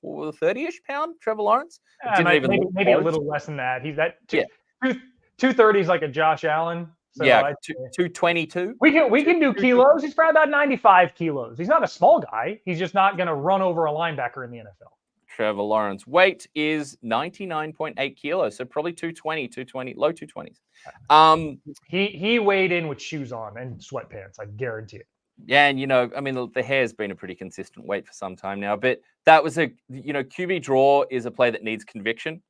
30-ish pound Trevor Lawrence. It didn't Maybe, even look maybe a close. little less than that. He's that Yeah. 230 is like a Josh Allen. So Yeah, 222. We can do kilos. He's probably about 95 kilos. He's not a small guy. He's just not going to run over a linebacker in the NFL. Trevor Lawrence weight is 99.8 kilos, so probably 220, low 220s. He weighed in with shoes on and sweatpants. I guarantee it. Yeah, and I mean, the hair's been a pretty consistent weight for some time now. But that was QB draw is a play that needs conviction.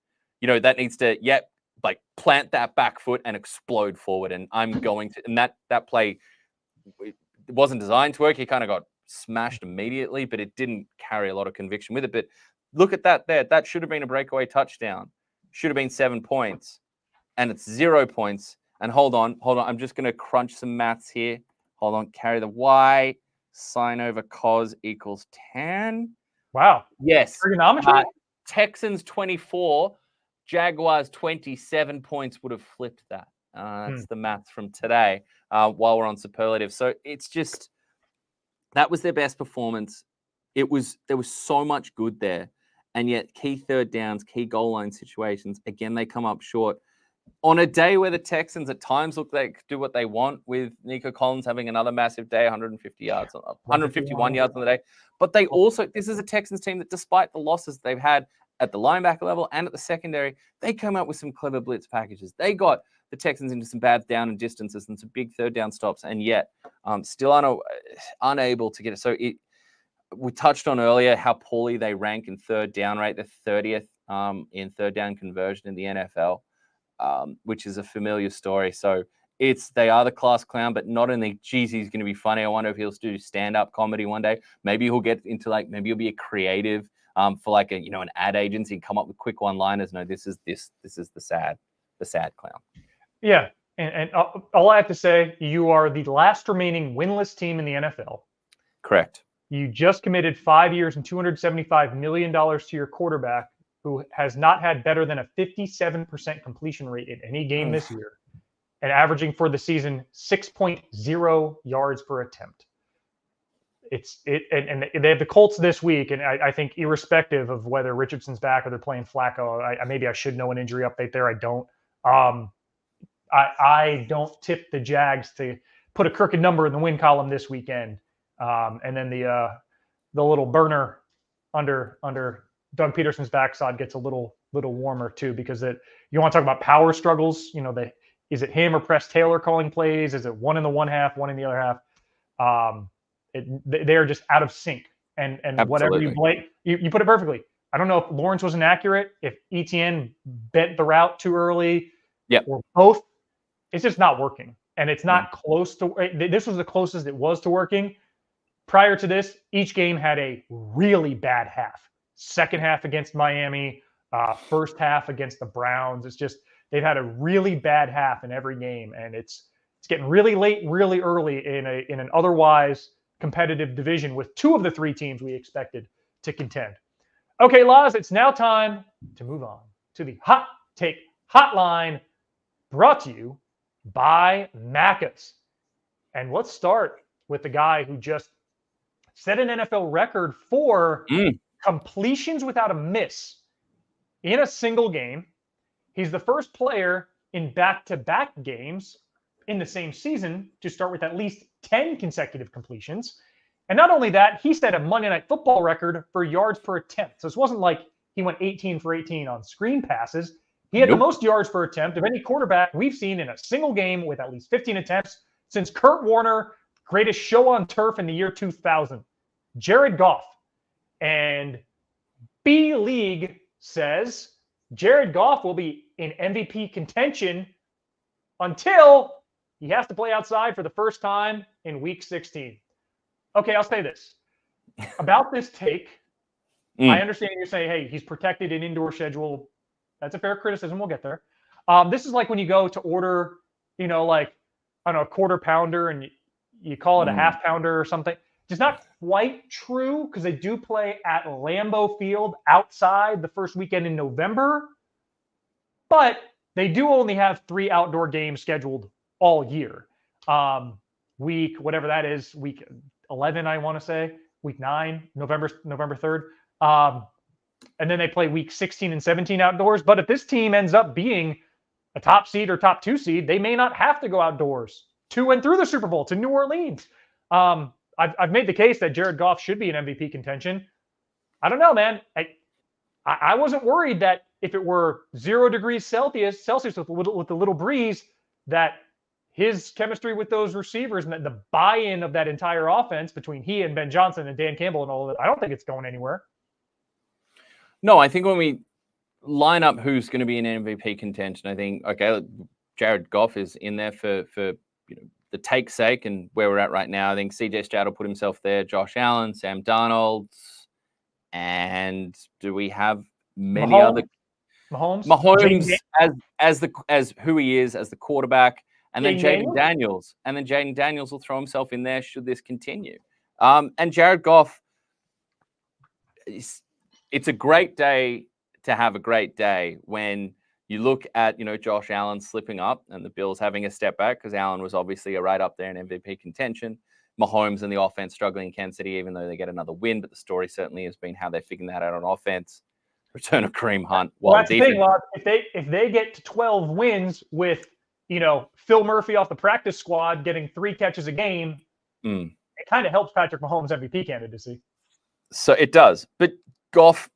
That needs to plant that back foot and explode forward. And I'm going to, and that play, it wasn't designed to work. He kind of got smashed immediately, but it didn't carry a lot of conviction with it. But look at that there. That should have been a breakaway touchdown. Should have been 7 points, and it's 0 points. And hold on. I'm just going to crunch some maths here. Hold on. Carry the Y. Sine over cos equals tan. Wow. Yes. Trigonometry? Texans 24. Jaguars 27 points would have flipped that. That's the maths from today while we're on superlatives. So it's just, that was their best performance. There was so much good there. And yet key third downs, key goal line situations, again, they come up short. On a day where the Texans at times look like do what they want, with Nico Collins having another massive day, 150 yards, 151 yards on the day. But they also, this is a Texans team that despite the losses they've had at the linebacker level and at the secondary, they come out with some clever blitz packages. They got the Texans into some bad down and distances and some big third down stops, and yet still unable to get it. So we touched on earlier how poorly they rank in third down rate, the 30th in third down conversion in the NFL. Which is a familiar story. So they are the class clown, but not only, geez, he's going to be funny. I wonder if he'll do stand-up comedy one day. Maybe he'll get into maybe he'll be a creative for an ad agency and come up with quick one-liners. No, this is the sad clown. Yeah. And all I have to say, you are the last remaining winless team in the NFL. Correct. You just committed 5 years and $275 million to your quarterback, who has not had better than a 57% completion rate in any game this year, and averaging for the season 6.0 yards per attempt. And they have the Colts this week, and I think irrespective of whether Richardson's back or they're playing Flacco, maybe I should know an injury update there. I don't. I don't tip the Jags to put a crooked number in the win column this weekend, and then the little burner under Doug Peterson's backside gets a little warmer too, because you want to talk about power struggles. Is it him or Press Taylor calling plays? Is it one in the one half, one in the other half? They're just out of sync. And whatever you blame, you put it perfectly. I don't know if Lawrence was inaccurate, if ETN bent the route too early, or both. It's just not working, and it's not close to. This was the closest it was to working. Prior to this, each game had a really bad half. Second half against Miami, first half against the Browns. It's just they've had a really bad half in every game, and it's getting really late, really early in an otherwise competitive division with two of the three teams we expected to contend. Okay, Laz, it's now time to move on to the Hot Take Hotline, brought to you by Macca's. And let's start with the guy who just set an NFL record for completions without a miss in a single game. He's the first player in back-to-back games in the same season to start with at least 10 consecutive completions. And not only that, he set a Monday Night Football record for yards per attempt. So it wasn't like he went 18 for 18 on screen passes. He had the most yards per attempt of any quarterback we've seen in a single game with at least 15 attempts since Kurt Warner, greatest show on turf in the year 2000, Jared Goff. And B League says Jared Goff will be in MVP contention until he has to play outside for the first time in Week 16. Okay, I'll say this. About this take, I understand you're saying, hey, he's protected in indoor schedule. That's a fair criticism. We'll get there. This is like when you go to order, a quarter pounder and you call it a half pounder or something. It's not quite true because they do play at Lambeau Field outside the first weekend in November, but they do only have 3 outdoor games scheduled all year. Week, whatever that is, week 11, I want to say, week 9, November 3rd. and then they play week 16 and 17 outdoors. But if this team ends up being a top seed or top 2 seed, they may not have to go outdoors to and through the Super Bowl to New Orleans. I've made the case that Jared Goff should be in MVP contention. I don't know, man. I wasn't worried that if it were 0 degrees Celsius with a little breeze, that his chemistry with those receivers and the buy-in of that entire offense between he and Ben Johnson and Dan Campbell and all of that, I don't think it's going anywhere. No, I think when we line up who's going to be in MVP contention, I think, okay, Jared Goff is in there for the take's sake and where we're at right now. I think CJ Stroud will put himself there, Josh Allen, Sam Darnold, and do we have many other Mahomes as who he is as the quarterback, and then Jaden Daniels, will throw himself in there should this continue. And Jared Goff, it's a great day to have a great day when you look at Josh Allen slipping up and the Bills having a step back because Allen was obviously right up there in MVP contention. Mahomes and the offense struggling in Kansas City, even though they get another win, but the story certainly has been how they're figuring that out on offense. Return of Kareem Hunt. Well, that's the thing, Lars. If they get to 12 wins with Phil Murphy off the practice squad getting 3 catches a game, it kind of helps Patrick Mahomes' MVP candidacy. So it does, but Goff,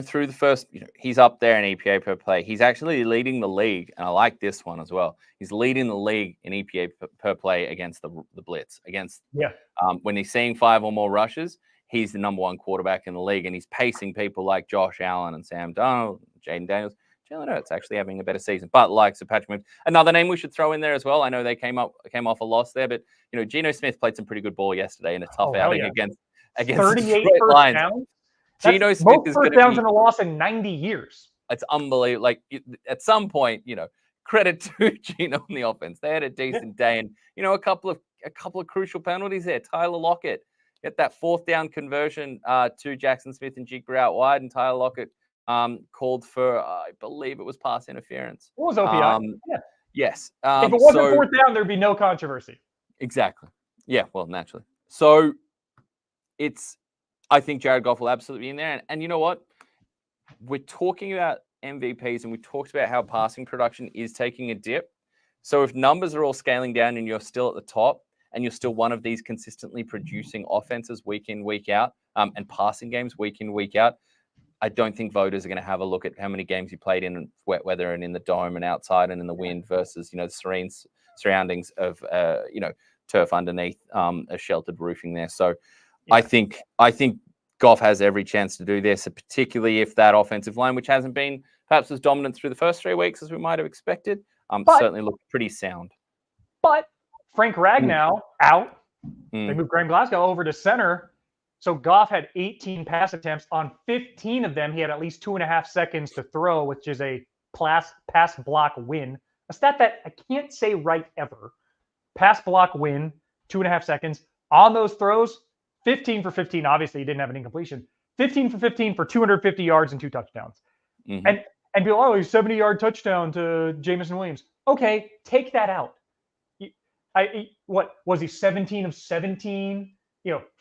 through the first, he's up there in EPA per play. He's actually leading the league, and I like this one as well. He's leading the league in EPA per play against the blitz. When he's seeing 5 or more rushes, he's the number 1 quarterback in the league, and he's pacing people like Josh Allen and Sam Darnold, Jaden Daniels. Jalen Hurts actually having a better season, but like Sir Patrick Mahomes, another name we should throw in there as well. I know they came off a loss there, but Geno Smith played some pretty good ball yesterday in a tough outing against 38 the first Lions. downs. Geno Smith most first downs in a loss in 90 years. It's unbelievable. Like at some point, credit to Geno on the offense. They had a decent day, and a couple of crucial penalties there. Tyler Lockett get that 4th down conversion to Jackson Smith and Jigba out wide, and Tyler Lockett called for, I believe it was pass interference. What was OPI? Yes. If it wasn't 4th down, there'd be no controversy. Exactly. Yeah. Well, naturally. So I think Jared Goff will absolutely be in there. And you know what? We're talking about MVPs and we talked about how passing production is taking a dip. So if numbers are all scaling down and you're still at the top and you're still one of these consistently producing offenses week in, week out, and passing games week in, week out, I don't think voters are going to have a look at how many games you played in wet weather and in the dome and outside and in the wind versus, the serene surroundings of, turf underneath a sheltered roofing there. So I think Goff has every chance to do this, particularly if that offensive line, which hasn't been perhaps as dominant through the first 3 weeks as we might have expected, certainly looked pretty sound. But Frank Ragnow out. They moved Graham Glasgow over to center. So Goff had 18 pass attempts. On 15 of them, he had at least 2.5 seconds to throw, which is a pass block win. A stat that I can't say right ever. Pass block win, 2.5 seconds. On those throws, 15 for 15. Obviously, he didn't have an incompletion. 15 for 15 for 250 yards and 2 touchdowns. And people, 70-yard touchdown to Jamison Williams. Okay, take that out. What was he? 17 of 17.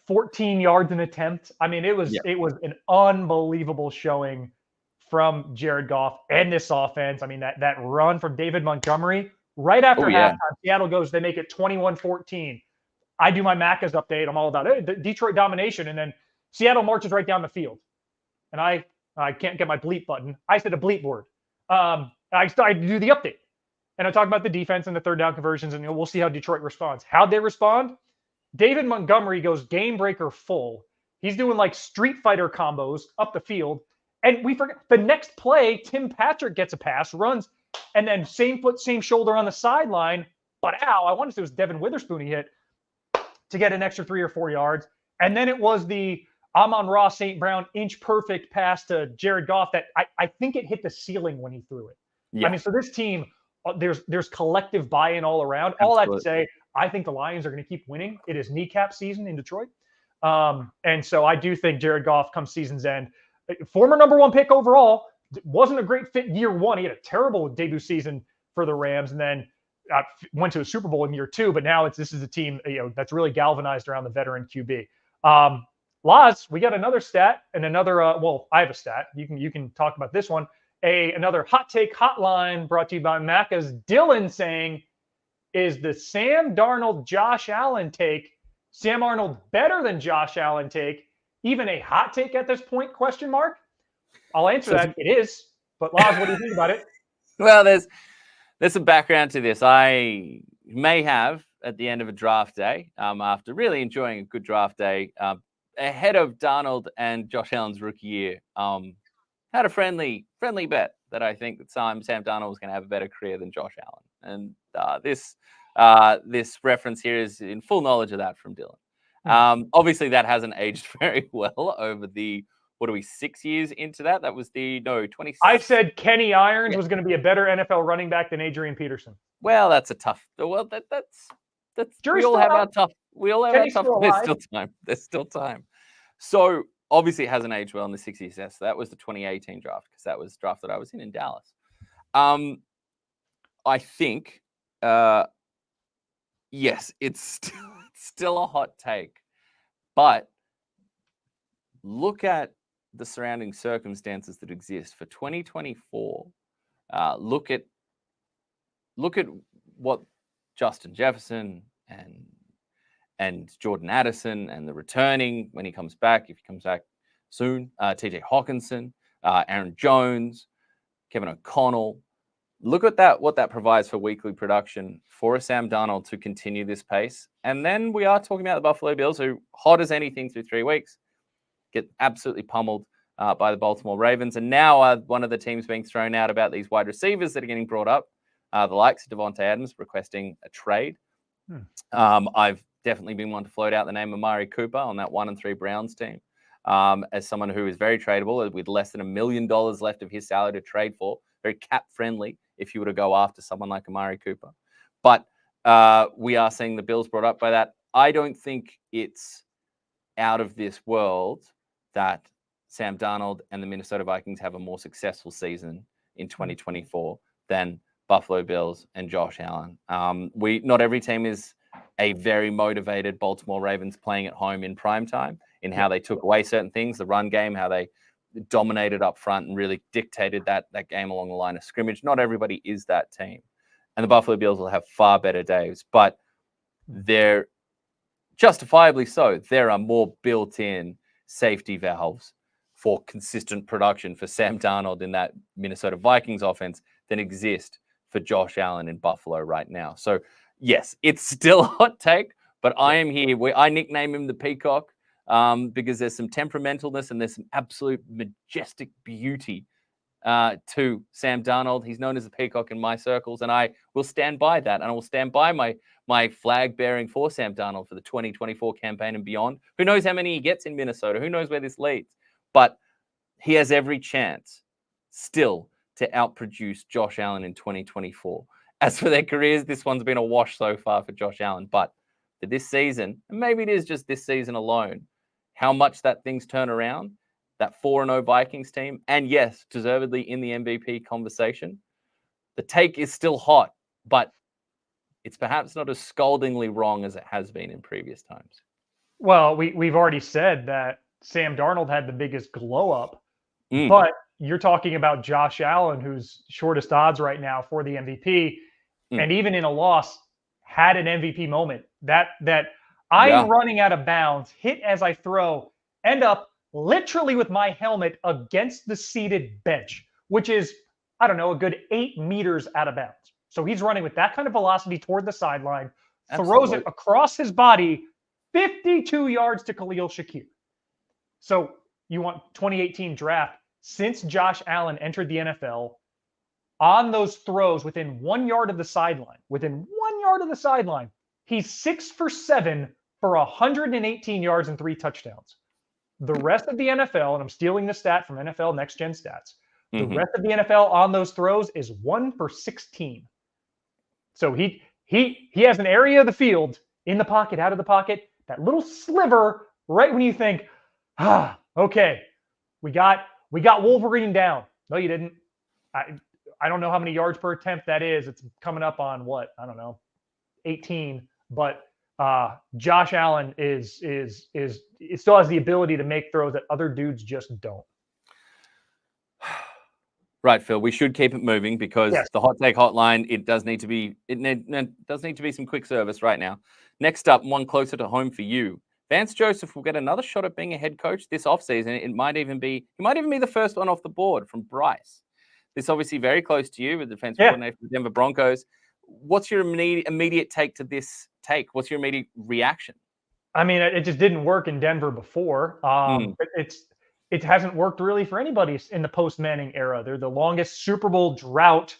14 yards an attempt. I mean, it was an unbelievable showing from Jared Goff and this offense. I mean, that run from David Montgomery right after halftime, Seattle goes, they make it 21-14. I do my Macca's update. I'm all about Detroit domination. And then Seattle marches right down the field. And I can't get my bleep button. I said a bleep word. I started to do the update. And I talk about the defense and the 3rd down conversions, and we'll see how Detroit responds. How'd they respond? David Montgomery goes game breaker full. He's doing like Street Fighter combos up the field. And we forget the next play, Tim Patrick gets a pass, runs, and then same foot, same shoulder on the sideline. But I want to say it was Devin Witherspoon he hit to get an extra 3 or 4 yards. And then it was the Amon-Ra St. Brown inch perfect pass to Jared Goff that I think it hit the ceiling when he threw it. Yeah. I mean, so this team, there's collective buy-in all around. Absolutely. All I have to say, I think the Lions are going to keep winning. It is kneecap season in Detroit. And so I do think Jared Goff comes season's end. Former number 1 pick overall, wasn't a great fit year 1. He had a terrible debut season for the Rams and then went to a Super Bowl in year 2. But now this is a team that's really galvanized around the veteran QB. Laz, we got another stat and another. Well, I have a stat. You can talk about this one. Another hot take hotline brought to you by Macca's Dylan saying, is the Sam Darnold Josh Allen take Sam Arnold better than Josh Allen take? Even a hot take at this point? Question mark. I'll answer that. It is. But Laz, what do you think about it? Well, there's some background to this. I may have at the end of a draft day, after really enjoying a good draft day, ahead of Darnold and Josh Allen's rookie year, had a friendly bet that I think that Sam Darnold was going to have a better career than Josh Allen. And this reference here is in full knowledge of that from Dylan. Obviously, that hasn't aged very well over the, 6 years into that? That was 20. I said Kenny Irons was going to be a better NFL running back than Adrian Peterson. Well, that's a tough. Well, that's we all have our tough. We all have our tough. There's still time. There's still time. So obviously, it hasn't aged well in the 6 years. So that was the 2018 draft, because that was the draft that I was in Dallas. I think, yes, it's still a hot take, but look at the surrounding circumstances that exist for 2024. Look at what Justin Jefferson and Jordan Addison and the returning when he comes back, if he comes back soon, TJ Hawkinson, Aaron Jones, Kevin O'Connell. Look at that, what that provides for weekly production for a Sam Darnold to continue this pace. And then we are talking about the Buffalo Bills, who hot as anything through 3 weeks, get absolutely pummeled by the Baltimore Ravens. And now one of the teams being thrown out about these wide receivers that are getting brought up, the likes of Devontae Adams requesting a trade. I've definitely been one to float out the name of Amari Cooper on that 1-3 Browns team, as someone who is very tradable with less than $1 million left of his salary to trade for. Very cap friendly if you were to go after someone like Amari Cooper. But we are seeing the Bills brought up by that. I don't think it's out of this world that Sam Darnold and the Minnesota Vikings have a more successful season in 2024 than Buffalo Bills and Josh Allen. Not every team is a very motivated Baltimore Ravens playing at home in prime time, in how they took away certain things, the run game, how they dominated up front and really dictated that game along the line of scrimmage. Not everybody is that team. And the Buffalo Bills will have far better days, but they're justifiably so. There are more built-in safety valves for consistent production for Sam Darnold in that Minnesota Vikings offense than exist for Josh Allen in Buffalo right now. So yes, it's still a hot take, but I am here. I nickname him the Peacock because there's some temperamentalness and there's some absolute majestic beauty to Sam Darnold. He's known as the Peacock in my circles, and I will stand by that. And I will stand by my flag bearing for Sam Darnold for the 2024 campaign and beyond. Who knows how many he gets in Minnesota? Who knows where this leads? But he has every chance still to outproduce Josh Allen in 2024. As for their careers, this one's been a wash so far for Josh Allen. But for this season, and maybe it is just this season alone, how much that things turn around, that 4-0 Vikings team, and yes, deservedly in the MVP conversation, the take is still hot, but it's perhaps not as scaldingly wrong as it has been in previous times. Well, we've already said that Sam Darnold had the biggest glow up, but you're talking about Josh Allen, who's shortest odds right now for the MVP, and even in a loss, had an MVP moment. That I'm running out of bounds, hit as I throw, end up literally with my helmet against the seated bench, which is, I don't know, a good 8 meters out of bounds. So he's running with that kind of velocity toward the sideline, throws it across his body, 52 yards to Khalil Shakir. So you want 2018 draft. Since Josh Allen entered the NFL, on those throws within 1 yard of the sideline, he's 6 for 7 for 118 yards and 3 touchdowns. The rest of the NFL, and I'm stealing the stat from NFL Next Gen Stats, the rest of the NFL on those throws is 1 for 16. So he has an area of the field, in the pocket, out of the pocket, that little sliver right when you think, okay, we got Wolverine down. No, you didn't. I don't know how many yards per attempt that is. It's coming up on what? I don't know, 18. But Josh Allen is it still has the ability to make throws that other dudes just don't. Right, Phil. We should keep it moving because Yes. the hot take hotline, it does need to be some quick service right now. Next up, one closer to home for you. Vance Joseph will get another shot at being a head coach this offseason. He might even be the first one off the board from Bryce. This obviously very close to you with the defensive coordinator for the Denver Broncos. What's your immediate take to this take? What's your immediate reaction? I mean, it just didn't work in Denver before. It hasn't worked really for anybody in the post-Manning era. They're the longest Super Bowl drought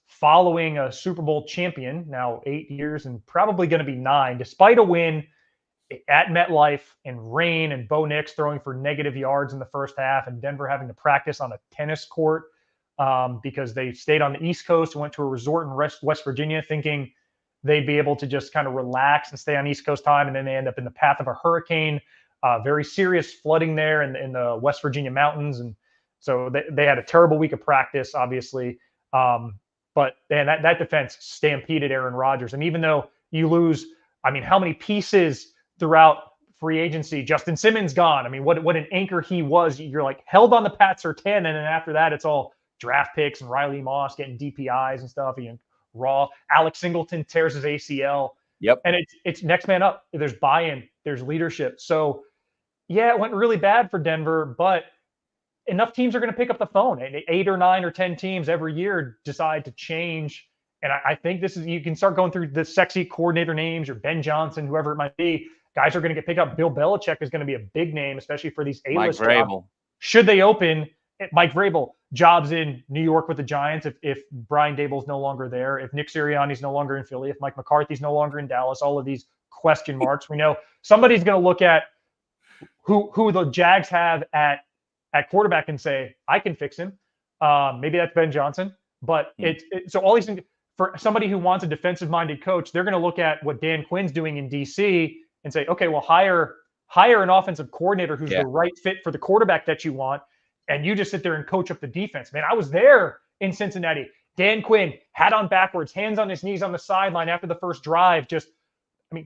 following a Super Bowl champion, now 8 years and probably going to be 9, despite a win at MetLife and rain and Bo Nix throwing for negative yards in the first half and Denver having to practice on a tennis court because they stayed on the East Coast and went to a resort in West Virginia thinking they'd be able to just kind of relax and stay on East Coast time. And then they end up in the path of a hurricane, very serious flooding there in the West Virginia mountains. And so they had a terrible week of practice, obviously. But man, that defense stampeded Aaron Rodgers. And even though you lose, I mean, how many pieces throughout free agency? Justin Simmons gone. I mean, what an anchor he was. You're like held on the Pats or 10. And then after that, it's all draft picks and Riley Moss getting DPIs and stuff. Raw. Alex Singleton tears his ACL. Yep. And it's next man up. There's buy-in. There's leadership. So, yeah, it went really bad for Denver, but enough teams are going to pick up the phone. 8 or 9 or 10 teams every year decide to change. And I think you can start going through the sexy coordinator names or Ben Johnson, whoever it might be. Guys are going to get picked up. Bill Belichick is going to be a big name, especially for these A-list jobs. Should they open Mike Vrabel jobs in New York with the Giants if Brian Dable's no longer there, if Nick Sirianni's no longer in Philly, if Mike McCarthy's no longer in Dallas, all of these question marks. We know somebody's going to look at who the Jags have at quarterback and say, I can fix him. Maybe that's Ben Johnson. But so all these things, for somebody who wants a defensive-minded coach, they're going to look at what Dan Quinn's doing in D.C. and say, okay, well, hire an offensive coordinator who's the right fit for the quarterback that you want. And you just sit there and coach up the defense. Man, I was there in Cincinnati. Dan Quinn, hat on backwards, hands on his knees on the sideline after the first drive.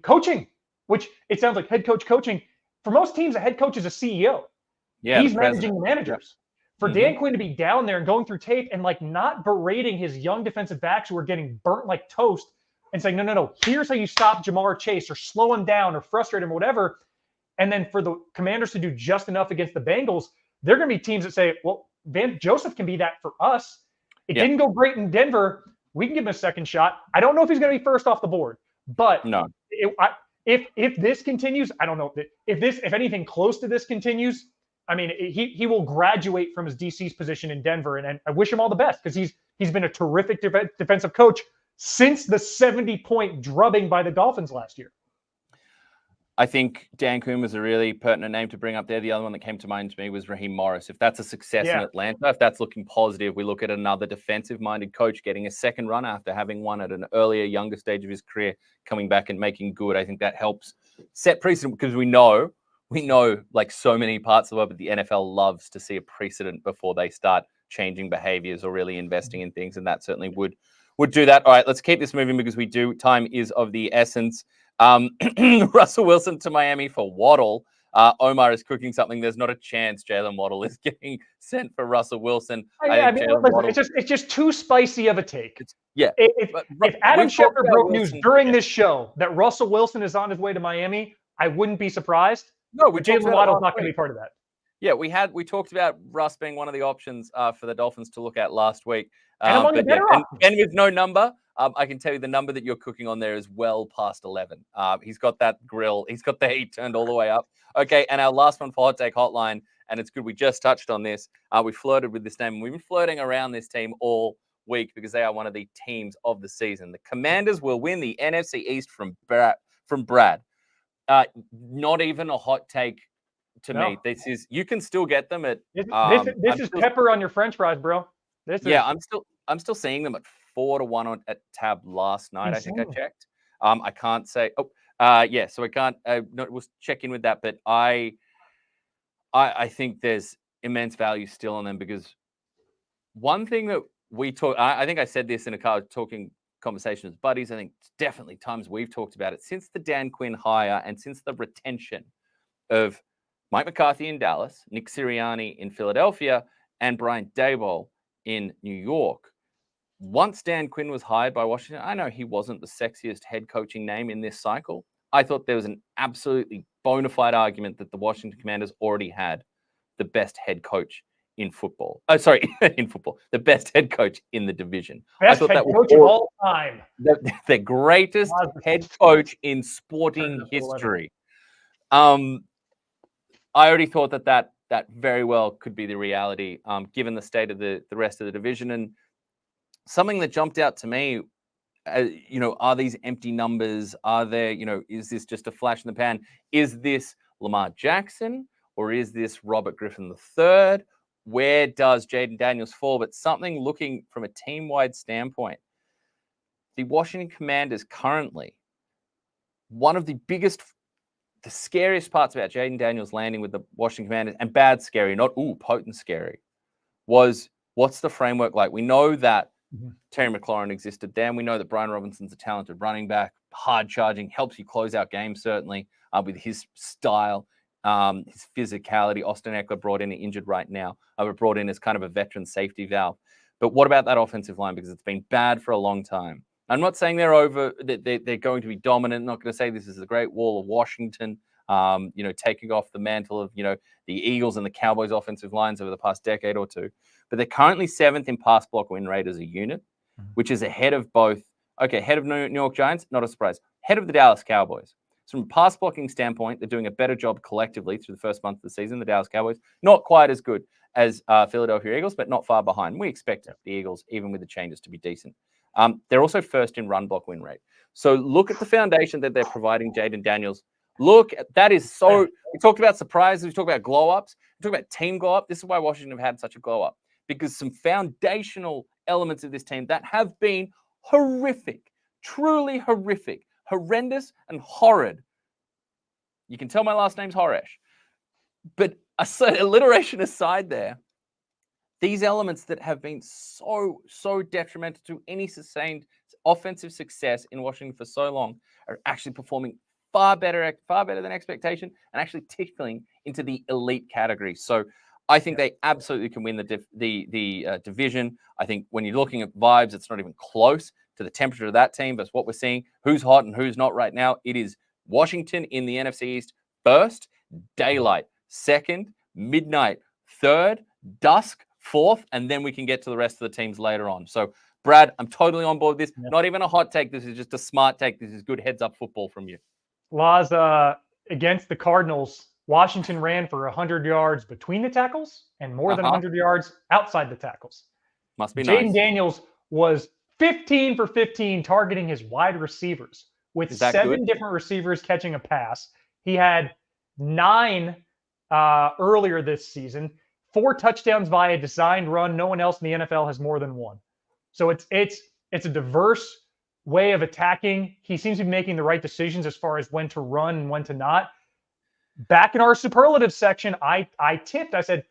Coaching, which it sounds like head coach coaching. For most teams, a head coach is a CEO. Yeah, he's managing the managers. For Dan Quinn to be down there and going through tape and not berating his young defensive backs who are getting burnt like toast and saying, no, here's how you stop Jamar Chase or slow him down or frustrate him or whatever. And then for the Commanders to do just enough against the Bengals, they're going to be teams that say, well, Vance Joseph can be that for us. It didn't go great in Denver. We can give him a second shot. I don't know if he's going to be first off the board, but if this continues, I don't know if anything close to this continues. I mean, he will graduate from his DC's position in Denver, and I wish him all the best because he's been a terrific defensive coach since the 70-point drubbing by the Dolphins last year. I think Dan Quinn was a really pertinent name to bring up there. The other one that came to mind to me was Raheem Morris. If that's a success in Atlanta, if that's looking positive, we look at another defensive-minded coach getting a second run after having won at an earlier, younger stage of his career, coming back and making good. I think that helps set precedent because we know, like so many parts of the world, but the NFL loves to see a precedent before they start changing behaviors or really investing in things, and that certainly would do that. All right, let's keep this moving because time is of the essence. Russell Wilson to Miami for Waddle. Omar is cooking something. There's not a chance Jalen Waddle is getting sent for Russell Wilson. It's just too spicy of a take. If Adam Schefter broke news during this show that Russell Wilson is on his way to Miami, I wouldn't be surprised. No, Jalen Waddle's not going to be part of that. Yeah, we talked about Russ being one of the options for the Dolphins to look at last week. And with no number, I can tell you the number that you're cooking on there is well past 11. He's got that grill. He's got the heat turned all the way up. Okay, and our last one for Hot Take Hotline, and it's good we just touched on this. We flirted with this name, and we've been flirting around this team all week because they are one of the teams of the season. The Commanders will win the NFC East from Brad. Not even a hot take to me. This is, you can still get them at this is pepper on your French fries, bro. I'm still seeing them at 4-1 at Tab last night. I think I checked. I can't say. So I can't. We'll check in with that. But I think there's immense value still on them because one thing that we talk. I think I said this in a car talking conversation with buddies. I think it's definitely times we've talked about it since the Dan Quinn hire and since the retention of Mike McCarthy in Dallas, Nick Sirianni in Philadelphia, and Brian Daboll in New York. Once Dan Quinn was hired by Washington, I know he wasn't the sexiest head coaching name in this cycle. I thought there was an absolutely bona fide argument that the Washington Commanders already had the best head coach in football. In football, the best head coach in the division. Best head coach of all time. The greatest head coach in sporting history. I already thought that very well could be the reality, given the state of the rest of the division. And something that jumped out to me, are these empty numbers? Are there, is this just a flash in the pan? Is this Lamar Jackson or is this Robert Griffin III? Where does Jaden Daniels fall? But something looking from a team-wide standpoint, the Washington Commanders currently, one of the scariest parts about Jaden Daniels landing with the Washington Commanders, and bad scary, not potent scary, was what's the framework like? We know that Terry McLaurin existed then. We know that Brian Robinson's a talented running back, hard charging, helps you close out games, certainly, with his style, his physicality. Austin Eckler brought in, injured right now, but brought in as kind of a veteran safety valve. But what about that offensive line? Because it's been bad for a long time. I'm not saying they're going to be dominant. I'm not going to say this is the Great Wall of Washington, taking off the mantle of, the Eagles and the Cowboys offensive lines over the past decade or two. But they're currently 7th in pass block win rate as a unit, which is ahead of ahead of New York Giants, not a surprise, ahead of the Dallas Cowboys. So from a pass blocking standpoint, they're doing a better job collectively through the first month of the season. The Dallas Cowboys, not quite as good as Philadelphia Eagles, but not far behind. We expect the Eagles, even with the changes, to be decent. They're also first in run block win rate. So look at the foundation that they're providing Jaden Daniels. Look, that is so. We talked about surprises. We talked about glow ups. We talked about team glow up. This is why Washington have had such a glow up, because some foundational elements of this team that have been horrific, truly horrific, horrendous, and horrid. You can tell my last name's Horesh, but alliteration aside, these elements that have been so detrimental to any sustained offensive success in Washington for so long are actually performing far better than expectation and actually tickling into the elite category. So I think they absolutely can win the division. I think when you're looking at vibes, it's not even close to the temperature of that team. But what we're seeing, who's hot and who's not right now, it is Washington in the NFC East first, daylight second, midnight third, dusk fourth, and then we can get to the rest of the teams later on. So, Brad, I'm totally on board with this. Not even a hot take. This is just a smart take. This is good heads-up football from you. Laws, against the Cardinals, Washington ran for 100 yards between the tackles and more than 100 yards outside the tackles. Must be nice. Jaden Daniels was 15 for 15 targeting his wide receivers with 7 different receivers catching a pass. He had 9 earlier this season, 4 touchdowns via designed run. No one else in the NFL has more than 1. So it's a diverse way of attacking. He seems to be making the right decisions as far as when to run and when to not. Back in our superlative section, I said,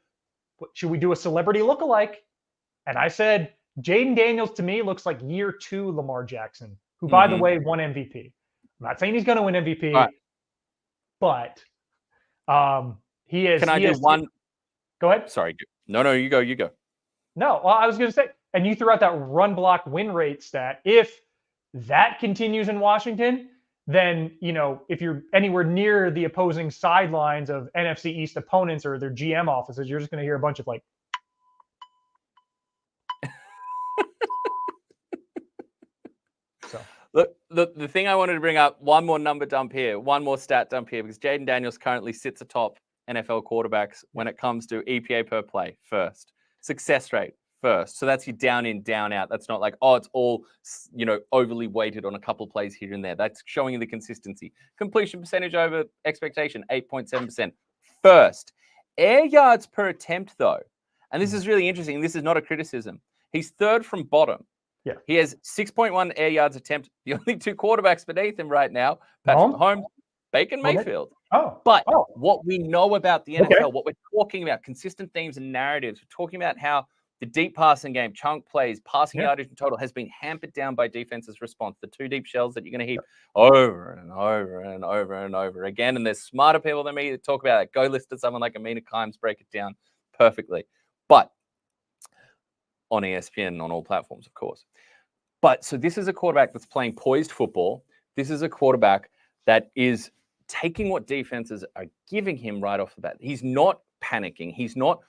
should we do a celebrity lookalike? And I said, Jaden Daniels to me looks like year 2 Lamar Jackson, who, by the way, won MVP. I'm not saying he's going to win MVP, but he is. Can I do one? Go ahead. Sorry. No, you go. No, well, I was going to say, and you threw out that run block win rate stat. If that continues in Washington, then, if you're anywhere near the opposing sidelines of NFC East opponents or their GM offices, you're just going to hear a bunch of like. So. Look, the thing I wanted to bring up, one more number dump here, one more stat dump here, because Jaden Daniels currently sits atop NFL quarterbacks when it comes to EPA per play first, success rate first. So that's your down in, down out. That's not like, it's all, overly weighted on a couple plays here and there. That's showing you the consistency. Completion percentage over expectation, 8.7%. First, air yards per attempt, though, and this is really interesting. This is not a criticism. He's third from bottom. Yeah. He has 6.1 air yards attempt. The only 2 quarterbacks beneath him right now, Patrick Mahomes, Baker Mayfield. But what we know about the NFL, what we're talking about, consistent themes and narratives, we're talking about how The deep passing game, chunk plays, passing Yeah. yardage in total has been hampered down by defense's response. The 2 deep shells that you're going to heap over and over and over and over again. And there's smarter people than me that talk about it. Go listen to someone like Amina Kimes break it down perfectly. But on ESPN, on all platforms, of course. But so this is a quarterback that's playing poised football. This is a quarterback that is taking what defenses are giving him right off the bat. He's not panicking. He's not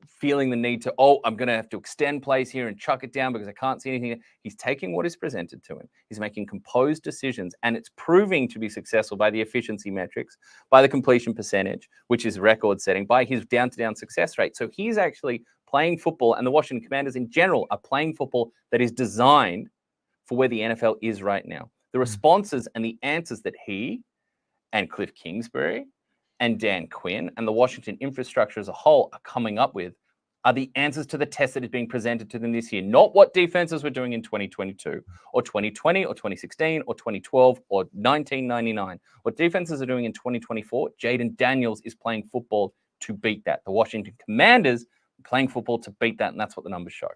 feeling the need to, I'm going to have to extend plays here and chuck it down because I can't see anything. He's taking what is presented to him. He's making composed decisions, and it's proving to be successful by the efficiency metrics, by the completion percentage, which is record setting, by his down-to-down success rate. So he's actually playing football, and the Washington Commanders in general are playing football that is designed for where the NFL is right now. The responses and the answers that he and Cliff Kingsbury and Dan Quinn and the Washington infrastructure as a whole are coming up with are the answers to the test that is being presented to them this year, not what defenses were doing in 2022 or 2020 or 2016 or 2012 or 1999. What defenses are doing in 2024, Jaden Daniels is playing football to beat that. The Washington Commanders are playing football to beat that, and that's what the numbers show.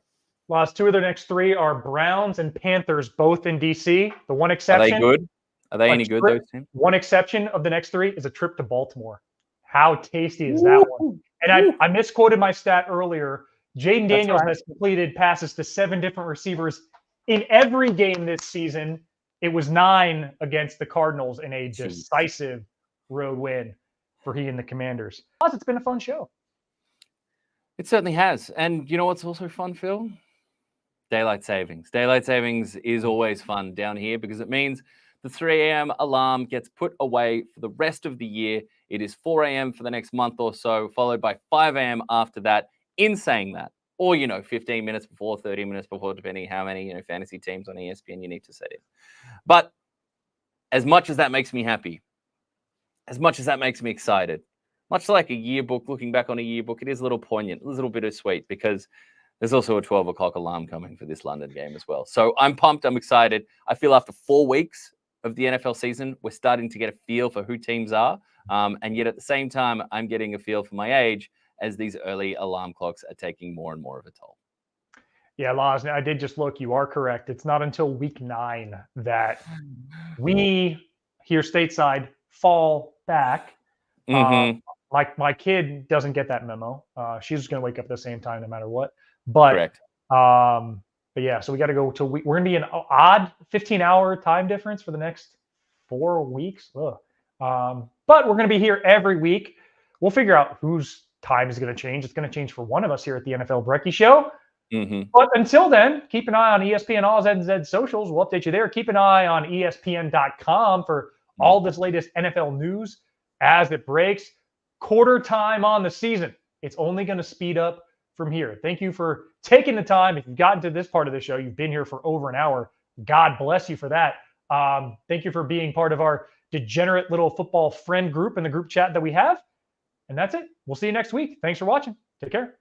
Last 2 of their next 3 are Browns and Panthers, both in DC. The one exception. Are they good? Are they any good, those teams? One exception of the next 3 is a trip to Baltimore. How tasty is that one? And I misquoted my stat earlier. Jaden Daniels has completed passes to 7 different receivers in every game this season. It was 9 against the Cardinals in a decisive road win for he and the Commanders. Plus, it's been a fun show. It certainly has. And you know what's also fun, Phil? Daylight savings. Daylight savings is always fun down here because it means the 3 a.m. alarm gets put away for the rest of the year. It is 4 a.m. for the next month or so, followed by 5 a.m. after that. In saying that, or, 15 minutes before, 30 minutes before, depending how many, fantasy teams on ESPN you need to set in. But as much as that makes me happy, as much as that makes me excited, much like a yearbook, looking back on a yearbook, it is a little poignant, a little bittersweet because there's also a 12 o'clock alarm coming for this London game as well. So I'm pumped. I'm excited. I feel after 4 weeks of the NFL season, we're starting to get a feel for who teams are. And yet at the same time, I'm getting a feel for my age as these early alarm clocks are taking more and more of a toll. Yeah, Laz, I did just look. You are correct. It's not until week 9 that we here stateside fall back. Mm-hmm. My kid doesn't get that memo. She's just going to wake up at the same time no matter what. But correct. But yeah, so we got to go to we're going to be an odd 15-hour time difference for the next 4 weeks. But we're going to be here every week. We'll figure out whose time is going to change. It's going to change for one of us here at the NFL Brekkie Show. Mm-hmm. But until then, keep an eye on ESPN All Z socials. We'll update you there. Keep an eye on ESPN.com for all this latest NFL news as it breaks. Quarter time on the season. It's only going to speed up from here. Thank you for taking the time. If you've gotten to this part of the show, you've been here for over an hour. God bless you for that. Thank you for being part of our degenerate little football friend group in the group chat that we have. And that's it. We'll see you next week. Thanks for watching. Take care.